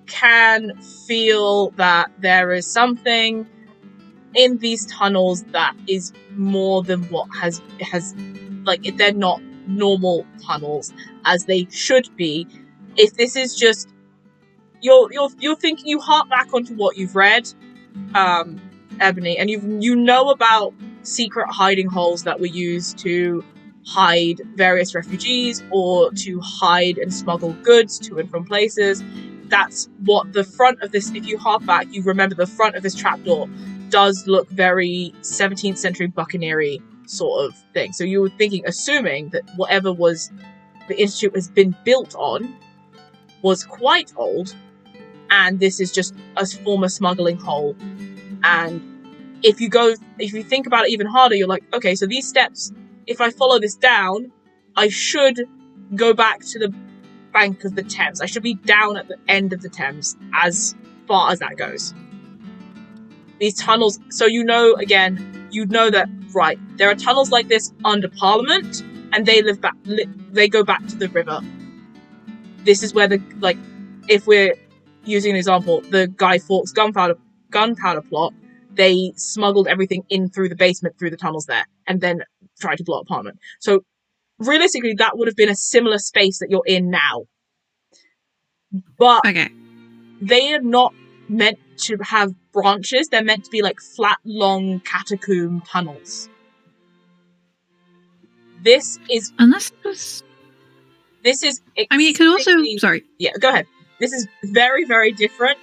can feel that there is something in these tunnels that is more than what has like, if they're not normal tunnels as they should be. If this is just you're thinking, you hark back onto what you've read, Ebony, and you know about secret hiding holes that were used to hide various refugees or to hide and smuggle goods to and from places. That's what the front of this, if you hark back, you remember the front of this trapdoor does look very 17th century buccaneery sort of thing. So you were thinking, assuming that whatever was the institute has been built on was quite old, and this is just a former smuggling hole. And if you think about it even harder, you're like, okay, so these steps, if I follow this down, I should go back to the bank of the Thames. I should be down at the end of the Thames as far as that goes. These tunnels, so you know that, right, there are tunnels like this under Parliament, and they go back to the river. This is where if we're using an example, the Guy Fawkes gunpowder plot, they smuggled everything in through the basement, through the tunnels there, and then tried to blow up Parliament. So realistically, that would have been a similar space that you're in now. But okay, they are not meant to have branches. They're meant to be like flat, long catacomb tunnels. This is... Unless it was... This is... I mean, it could also... Sorry. Yeah, go ahead. This is very, very different.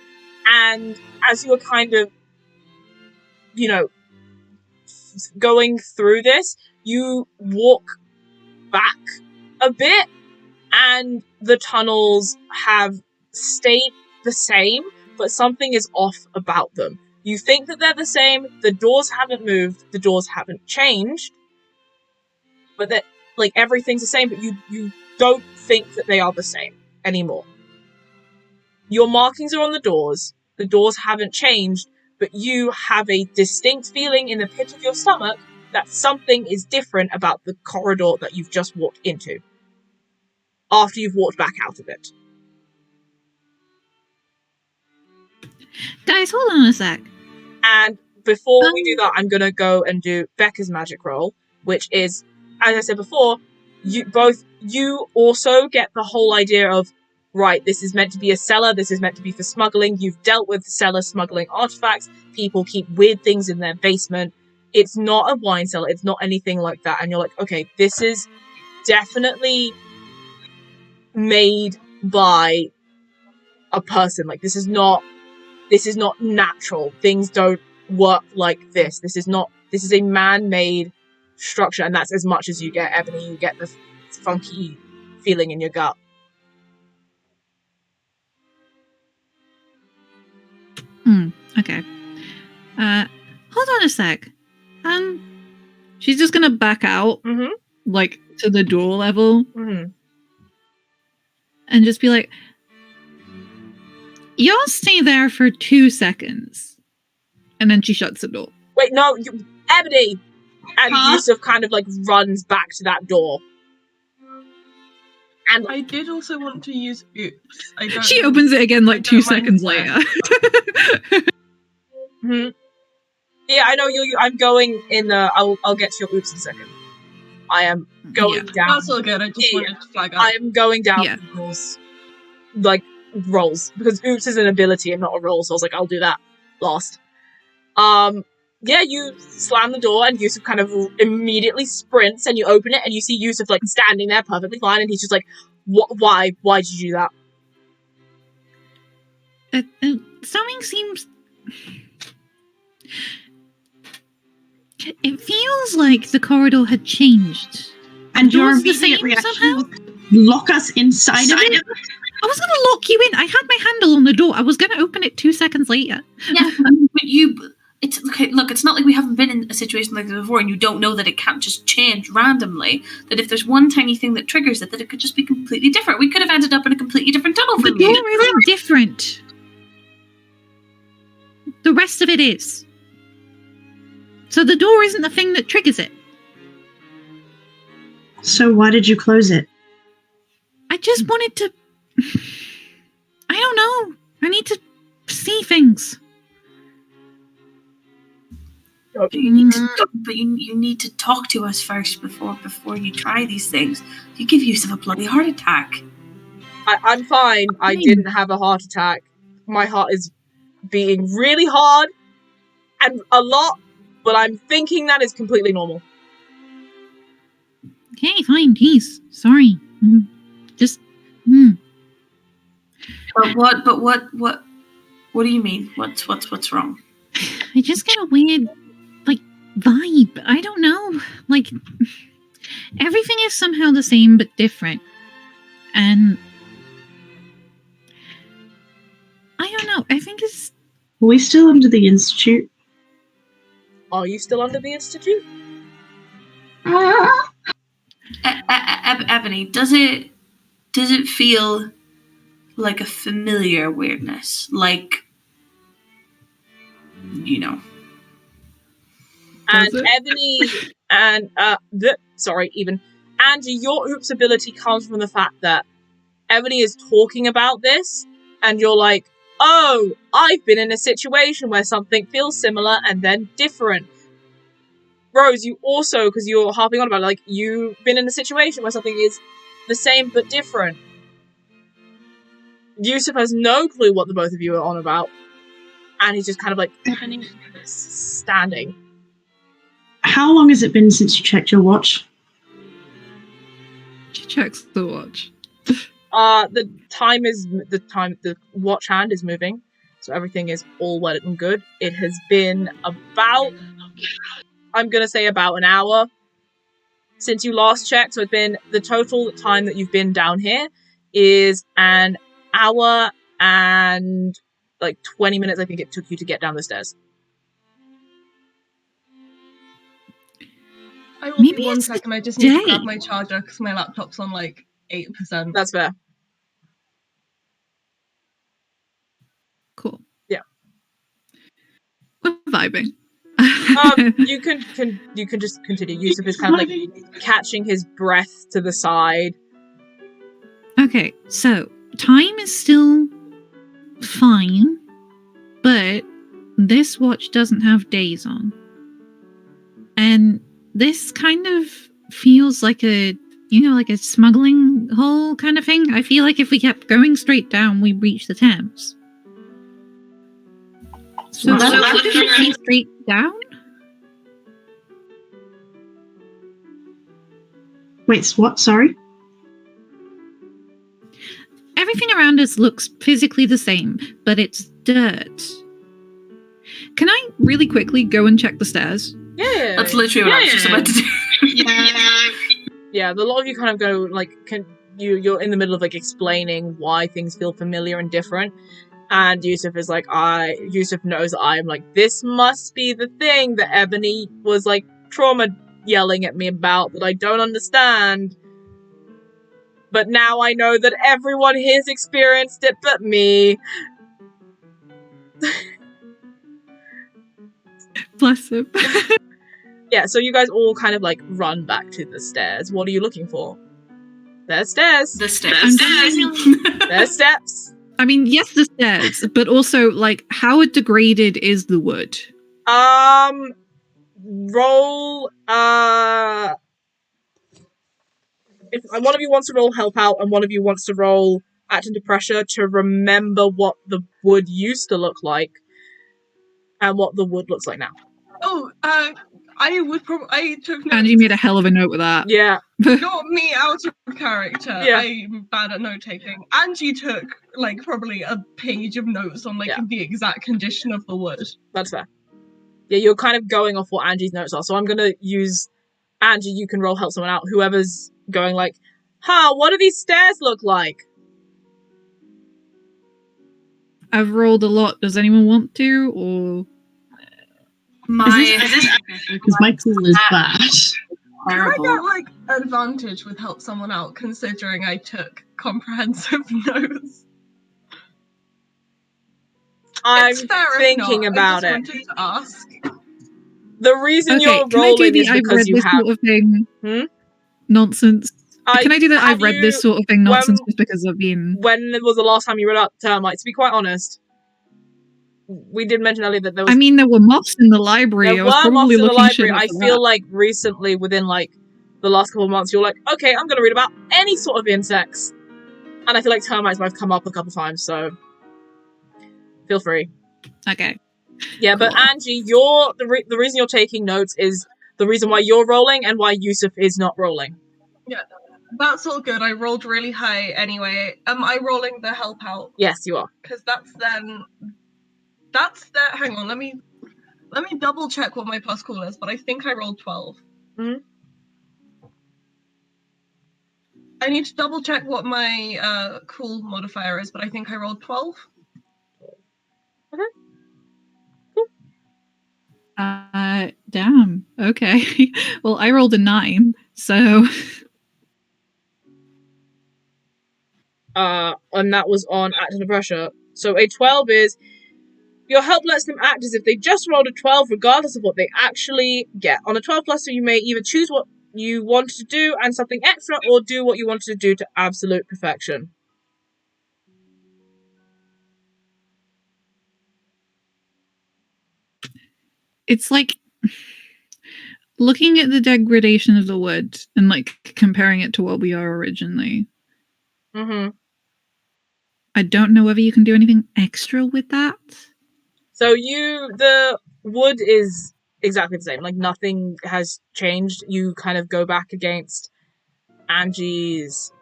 And as you're kind of, going through this, you walk back a bit, and the tunnels have stayed the same, but something is off about them. You think that they're the same, the doors haven't moved, the doors haven't changed, but that, everything's the same, but you don't think that they are the same anymore. Your markings are on the doors. The doors haven't changed, but you have a distinct feeling in the pit of your stomach that something is different about the corridor that you've just walked into. After you've walked back out of it. Guys, hold on a sec. And before we do that, I'm going to go and do Becca's magic roll, which is, as I said before, you also get the whole idea of, right, this is meant to be a cellar, this is meant to be for smuggling, you've dealt with cellar smuggling artifacts, people keep weird things in their basement, it's not a wine cellar, it's not anything like that, and you're like, okay, this is definitely made by a person, like, this is not natural, things don't work like this, this is a man-made structure, and that's as much as you get, Ebony. You get the funky feeling in your gut. Okay. Hold on a sec. She's just gonna back out, like, to the door level, and just be like, y'all stay there for 2 seconds. And then she shuts the door. Wait, no, Ebony! And Yusuf kind of, like, runs back to that door. And I did also want to use Oops. She opens it again, like, 2 seconds later. Yeah, I know I'm going in the... I'll get to your Oops in a second. I am going down... That's all good, I just wanted to flag up. I am going down people's, like, rolls. Because Oops is an ability and not a roll, so I was like, I'll do that last. Yeah, you slam the door and Yusuf kind of immediately sprints and you open it and you see Yusuf, like, standing there perfectly fine and he's just like, why did you do that? Something seems... It feels like the corridor had changed. And your immediate reaction was lock us inside of it? I was going to lock you in. I had my handle on the door. I was going to open it 2 seconds later. Yeah, but it's okay. Look, it's not like we haven't been in a situation like this before, and you don't know that it can't just change randomly. That if there's one tiny thing that triggers it, that it could just be completely different. We could have ended up in a completely different tunnel. The door isn't different. The rest of it is. So the door isn't the thing that triggers it. So why did you close it? I just wanted to... I don't know. I need to see things. You need to, but you need to talk to us first before you try these things. You give Yusuf a bloody heart attack. I'm fine. I didn't have a heart attack. My heart is beating really hard and a lot, but I'm thinking that is completely normal. Okay, fine. Jeez. Sorry. Just... But what do you mean? What's wrong? I just get a weird, like, vibe. I don't know. Like, everything is somehow the same but different. And I don't know. I think it's... Are we still under the Institute? Are you still under the Institute? Ebony, does it feel like a familiar weirdness? Like, you know. And Ebony and Angie, your Oops ability comes from the fact that Ebony is talking about this, and you're like, oh, I've been in a situation where something feels similar and then different. Rose, you also, because you're harping on about it, like, you've been in a situation where something is the same but different. Yusuf has no clue what the both of you are on about. And he's just kind of like standing. How long has it been since you checked your watch? She checks the watch. The watch hand is moving, so everything is all well and good. It has been about, I'm gonna say about an hour since you last checked, so it's been, the total time that you've been down here is an hour and like 20 minutes I think it took you to get down the stairs. I will be 1 second, I just need to grab my charger because my laptop's on like 8%. That's fair. vibing. You can just continue. Yusuf is kind of like catching his breath to the side. Okay, so time is still fine, but this watch doesn't have days on. And this kind of feels like a smuggling hole kind of thing. I feel like if we kept going straight down, we'd reach the Thames. So that's straight down? Wait, what? Sorry? Everything around us looks physically the same, but it's dirt. Can I really quickly go and check the stairs? Yeah. That's literally what I was just about to do. Yeah, a lot of you kind of go, like, you're in the middle of, like, explaining why things feel familiar and different. And Yusuf is like, Yusuf knows that I'm like, this must be the thing that Ebony was, like, trauma yelling at me about that I don't understand. But now I know that everyone here's experienced it but me. Bless him. Yeah, so you guys all kind of, like, run back to the stairs. What are you looking for? There's stairs. The stairs. There's steps. I mean, yes, the stairs, but also, like, how degraded is the wood? Roll, if one of you wants to roll help out and one of you wants to roll act under pressure to remember what the wood used to look like and what the wood looks like now. Oh, I took notes. Angie made a hell of a note with that. Yeah. Got me out of character. Yeah. I'm bad at note taking. Angie took like probably a page of notes on like the exact condition of the wood. That's fair. Yeah, you're kind of going off what Angie's notes are. So I'm gonna use Angie. You can roll help someone out. Whoever's going like, what do these stairs look like? I've rolled a lot. Does anyone want to, or because my tool is bad. Can I get like advantage with help someone out considering I took comprehensive notes? I'm thinking about it. I just wanted to ask. The reason you're rolling is because you have sort of thing nonsense. Can I do that? I've read this sort of thing nonsense just because I've been. When was the last time you read out termites? To be quite honest, we did mention earlier that there was. I mean, there were moths in the library. There were moths in the library. I feel like recently, within like the last couple of months, you're like, okay, I'm going to read about any sort of insects, and I feel like termites might have come up a couple times. So feel free. Okay. Yeah, cool. But Angie, the reason you're taking notes is the reason why you're rolling and why Yusuf is not rolling. Yeah, that's all good. I rolled really high anyway. Am I rolling the help out? Yes, you are. Because hang on, let me double check what my plus cool is, but I think I rolled 12. Mm-hmm. I need to double check what my cool modifier is, but I think I rolled 12. Okay. Damn. Okay. Well, I rolled a 9, so. And that was on act under pressure. So a 12 is your help lets them act as if they just rolled a 12, regardless of what they actually get. On a 12 plus, so you may either choose what you wanted to do and something extra, or do what you wanted to do to absolute perfection. It's like looking at the degradation of the wood and like comparing it to what we are originally. Mm-hmm. I don't know whether you can do anything extra with that. So the wood is exactly the same. Like nothing has changed. You kind of go back against Angie's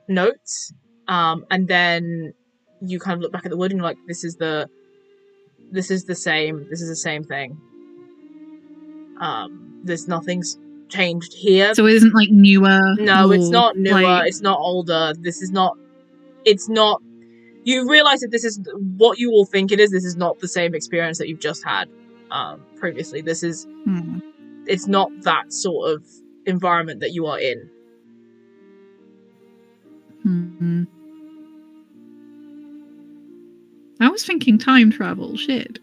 notes, and then you kind of look back at the wood and you're like, this is the same thing. There's nothing's changed here. So it isn't like newer. No, it's not newer. It's not older. It's not. You realize that this is what you all think it is. This is not the same experience that you've just had previously. This is. It's not that sort of environment that you are in. Mm-hmm. I was thinking time travel. Shit.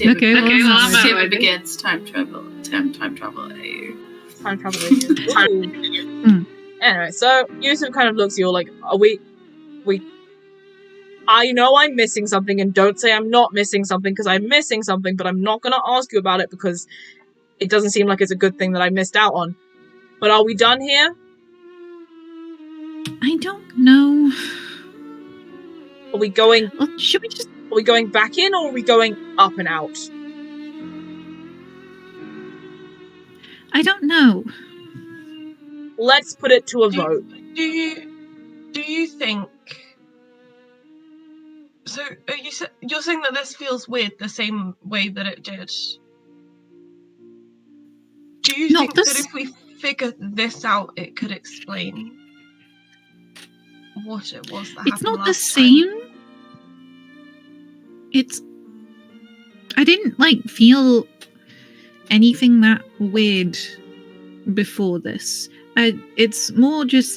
Okay, well, I'm out. Statement begins. Time travel. Time travel. Time travel. Ooh. Anyway, so Yusuf kind of looks at you like, are we... I know I'm missing something, and don't say I'm not missing something, because I'm missing something, but I'm not going to ask you about it, because it doesn't seem like it's a good thing that I missed out on. But are we done here? I don't know. Are we going... Well, should we just... Are we going back in, or are we going up and out? I don't know. Let's put it to a vote. Do you think... So, you're saying that this feels weird the same way that it did? Do you think that if we figure this out, it could explain what it was that happened? It's not last the same. time? I didn't, feel anything that weird before this. It's more just,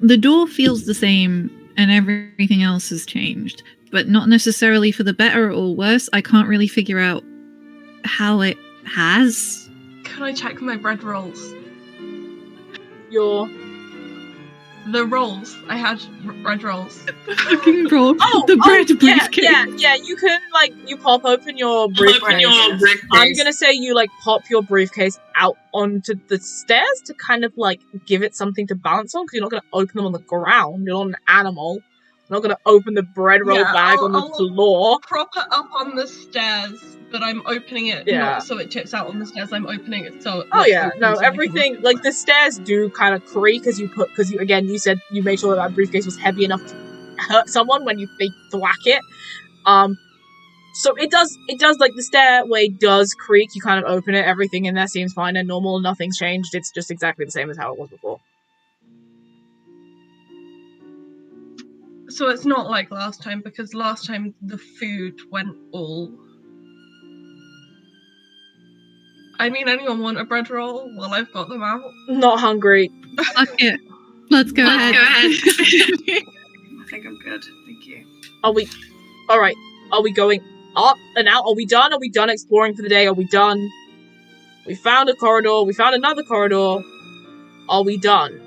the door feels the same and everything else has changed, but not necessarily for the better or worse. I can't really figure out how it has. Can I check my bread rolls? The rolls. I had bread rolls. Fucking roll. The bread briefcase. Yeah, you can, you pop open your briefcase. I'm gonna say you, pop your briefcase out onto the stairs to kind of, give it something to balance on, because you're not gonna open them on the ground. You're not an animal. You're not gonna open the bread roll bag on the floor. Prop it up on the stairs, but I'm opening it not so it tips out on the stairs. I'm opening it so. Everything the stairs do kind of creak because you said you made sure that briefcase was heavy enough to hurt someone when they thwack it. So it does the stairway does creak. You kind of open it, everything in there seems fine and normal. Nothing's changed. It's just exactly the same as how it was before. So it's not like last time, because last time the food went all... I mean, anyone want a bread roll while I've got them out? Not hungry. Fuck it. Let's go ahead. I think I'm good. Thank you. Alright. Are we going up and out? Are we done? Are we done exploring for the day? Are we done? We found a corridor. We found another corridor. Are we done?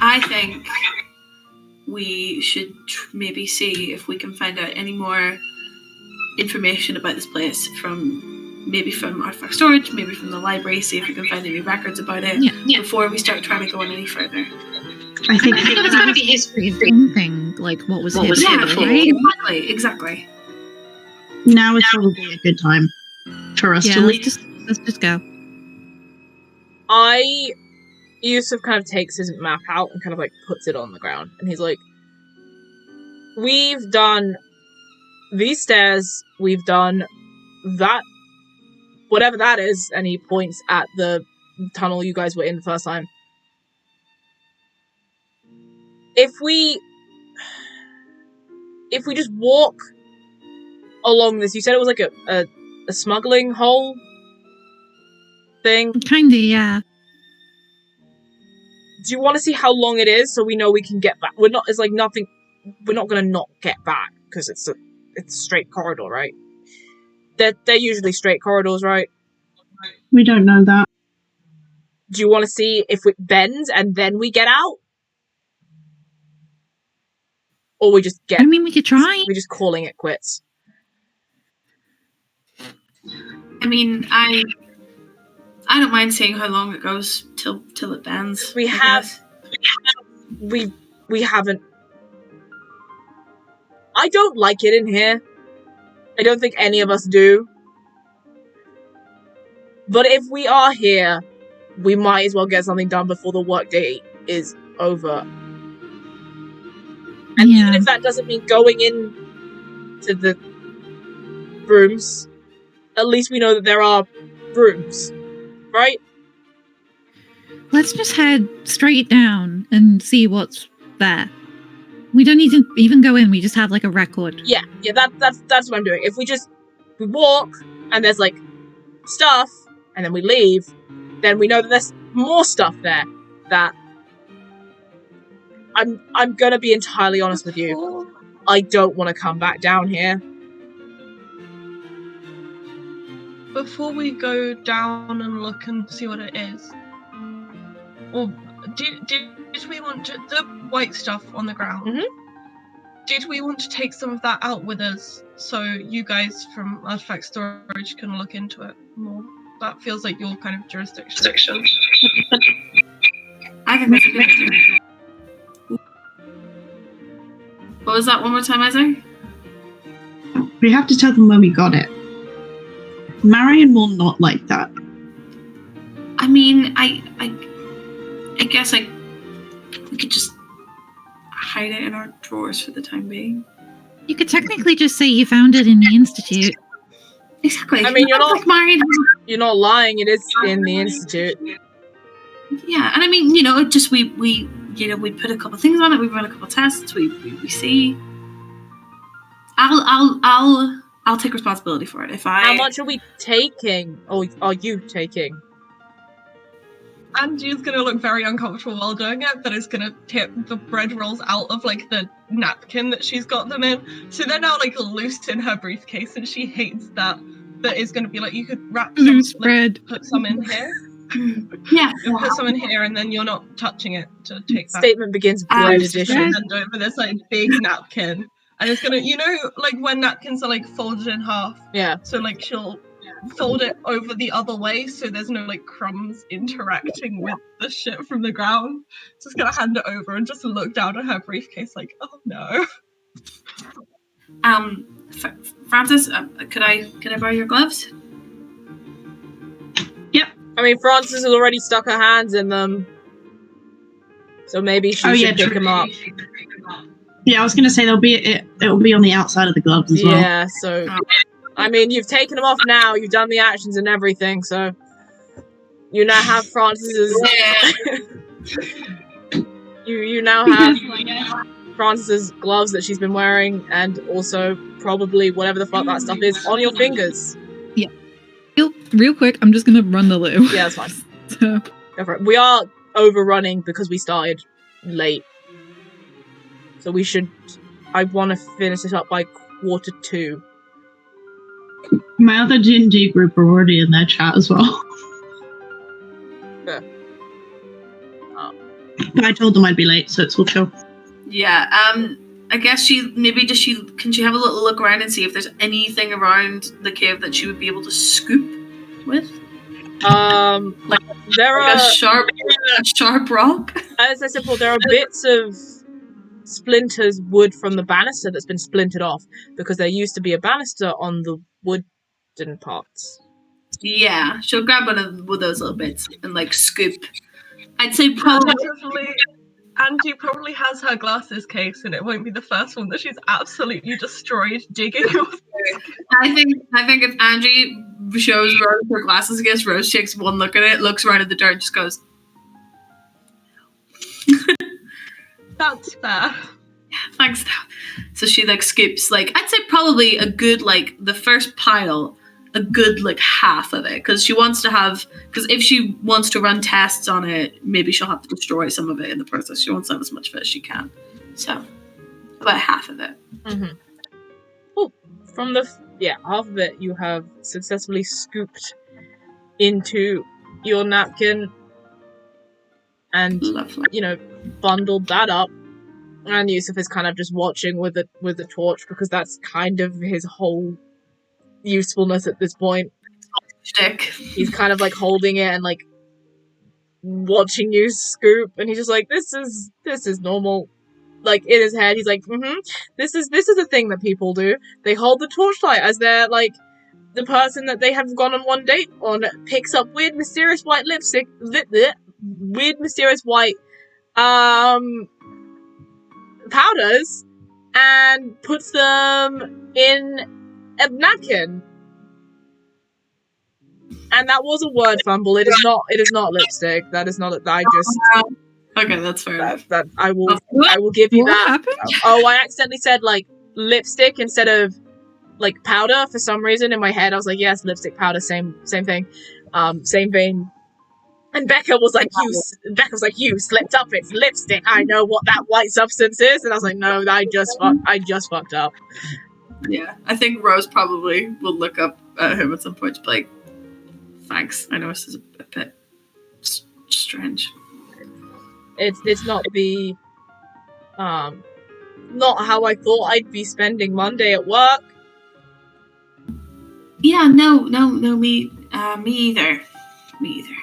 I think we should maybe see if we can find out any more information about this place from artifact storage, maybe from the library, see if we can find any records about it before we start trying to go on any further. I think there was a history of anything, what was happening, right? Exactly. Now is probably a good time for us to leave. Let's just go. Yusuf kind of takes his map out and kind of puts it on the ground, and he's like, we've done these stairs, we've done that, whatever that is, and he points at the tunnel you guys were in the first time. If we just walk along this, you said it was a smuggling hole thing? Kinda, yeah. Do you want to see how long it is so we know we can get back? We're not gonna not get back, because it's a straight corridor, right? They're usually straight corridors, right? We don't know that. Do you want to see if it bends and then we get out? Or we just get... I mean, we could try. We're just calling it quits. I mean, I don't mind seeing how long it goes till it bends. We haven't... I don't like it in here. I don't think any of us do. But if we are here, we might as well get something done before the workday is over. And even if that doesn't mean going in to the rooms, at least we know that there are rooms, right? Let's just head straight down and see what's there. We don't need to even go in, we just have a record. Yeah, that's what I'm doing. If we walk and there's stuff and then we leave, then we know that there's more stuff there that I'm gonna be entirely honest with you. I don't want to come back down here. Before we go down and look and see what it is, or did we want to, the white stuff on the ground? Mm-hmm. Did we want to take some of that out with us so you guys from Artifact Storage can look into it more? That feels like your kind of jurisdiction. I think that's a good idea. What was that one more time, Isaac? We have to tell them where we got it. Marion will not like that. I mean, I guess we could just hide it in our drawers for the time being. You could technically just say you found it in the Institute. Exactly. I mean, you're not like Marion. You're not lying. It is in the Institute. Yeah, and I mean, just we put a couple things on it. We run a couple tests. We see. I'll take responsibility for it. How much are we taking? Or are you taking? Angie's gonna look very uncomfortable while doing it, but is gonna tip the bread rolls out of like the napkin that she's got them in. So they're now like loose in her briefcase, and she hates that. But is gonna be like, you could wrap some, Loose bread. Put some in here. Yeah. You'll put some in here, and then you're not touching it to take that. Statement begins bread edition. And over this like big napkin. And it's gonna, like when napkins are like folded in half. Yeah. So like she'll fold it over the other way, so there's no like crumbs interacting with the shit from the ground. Just gonna hand it over and just look down at her briefcase like, oh no. Francis, could I borrow your gloves? Yep. I mean, Frances has already stuck her hands in them, so maybe she should pick them up. Yeah, I was going to say it will be on the outside of the gloves as well. Yeah, so I mean, you've taken them off now. You've done the actions and everything, so you now have Frances's. you now have Frances's gloves that she's been wearing, and also probably whatever the fuck that stuff is on your fingers. Yeah. Real quick, I'm just gonna run the loo. Yeah, that's fine. So. Go for it. We are overrunning because we started late. So we should... I want to finish it up by 1:45. My other D&D group are already in their chat as well. Yeah. But I told them I'd be late, so it's all chill. Yeah, I guess can she have a little look around and see if there's anything around the cave that she would be able to scoop with? There are... a sharp rock? As I said before, there are bits of splinters wood from the banister that's been splintered off because there used to be a banister on the wooden parts. Yeah, she'll grab one of those little bits and scoop. I'd say probably Angie probably has her glasses case, and it won't be the first one that she's absolutely destroyed digging. I think if Angie shows Rose her glasses case, Rose takes one look at it, looks around at the dirt, and just goes. That's fair. Yeah, thanks. So she scoops I'd say probably a good the first pile, a good half of it, because if she wants to run tests on it, maybe she'll have to destroy some of it in the process. She wants to have as much of it as she can. So about half of it. Mm-hmm. Oh, from half of it you have successfully scooped into your napkin and lovely. Bundled that up, and Yusuf is kind of just watching with the torch because that's kind of his whole usefulness at this point. Stick. He's kind of holding it and watching you scoop, and he's just this is normal. In his head, he's this is a thing that people do. They hold the torchlight as they're the person that they have gone on one date on picks up weird mysterious white lipstick, weird mysterious white powders and puts them in a napkin. And that was a word fumble. It is not lipstick. That is not. I just. Okay, that's fair. That I will give you what that. Happened? Oh, I accidentally said lipstick instead of powder for some reason in my head. I was yes, lipstick, powder, same thing, same vein. And Becca was like, you slipped up. It's lipstick. I know what that white substance is. And I was like, no, I just fucked up. Yeah, I think Rose probably will look up at him at some point to be like, thanks. I know this is a bit strange. It's not the not how I thought I'd be spending Monday at work. Yeah, no, me either. Me either.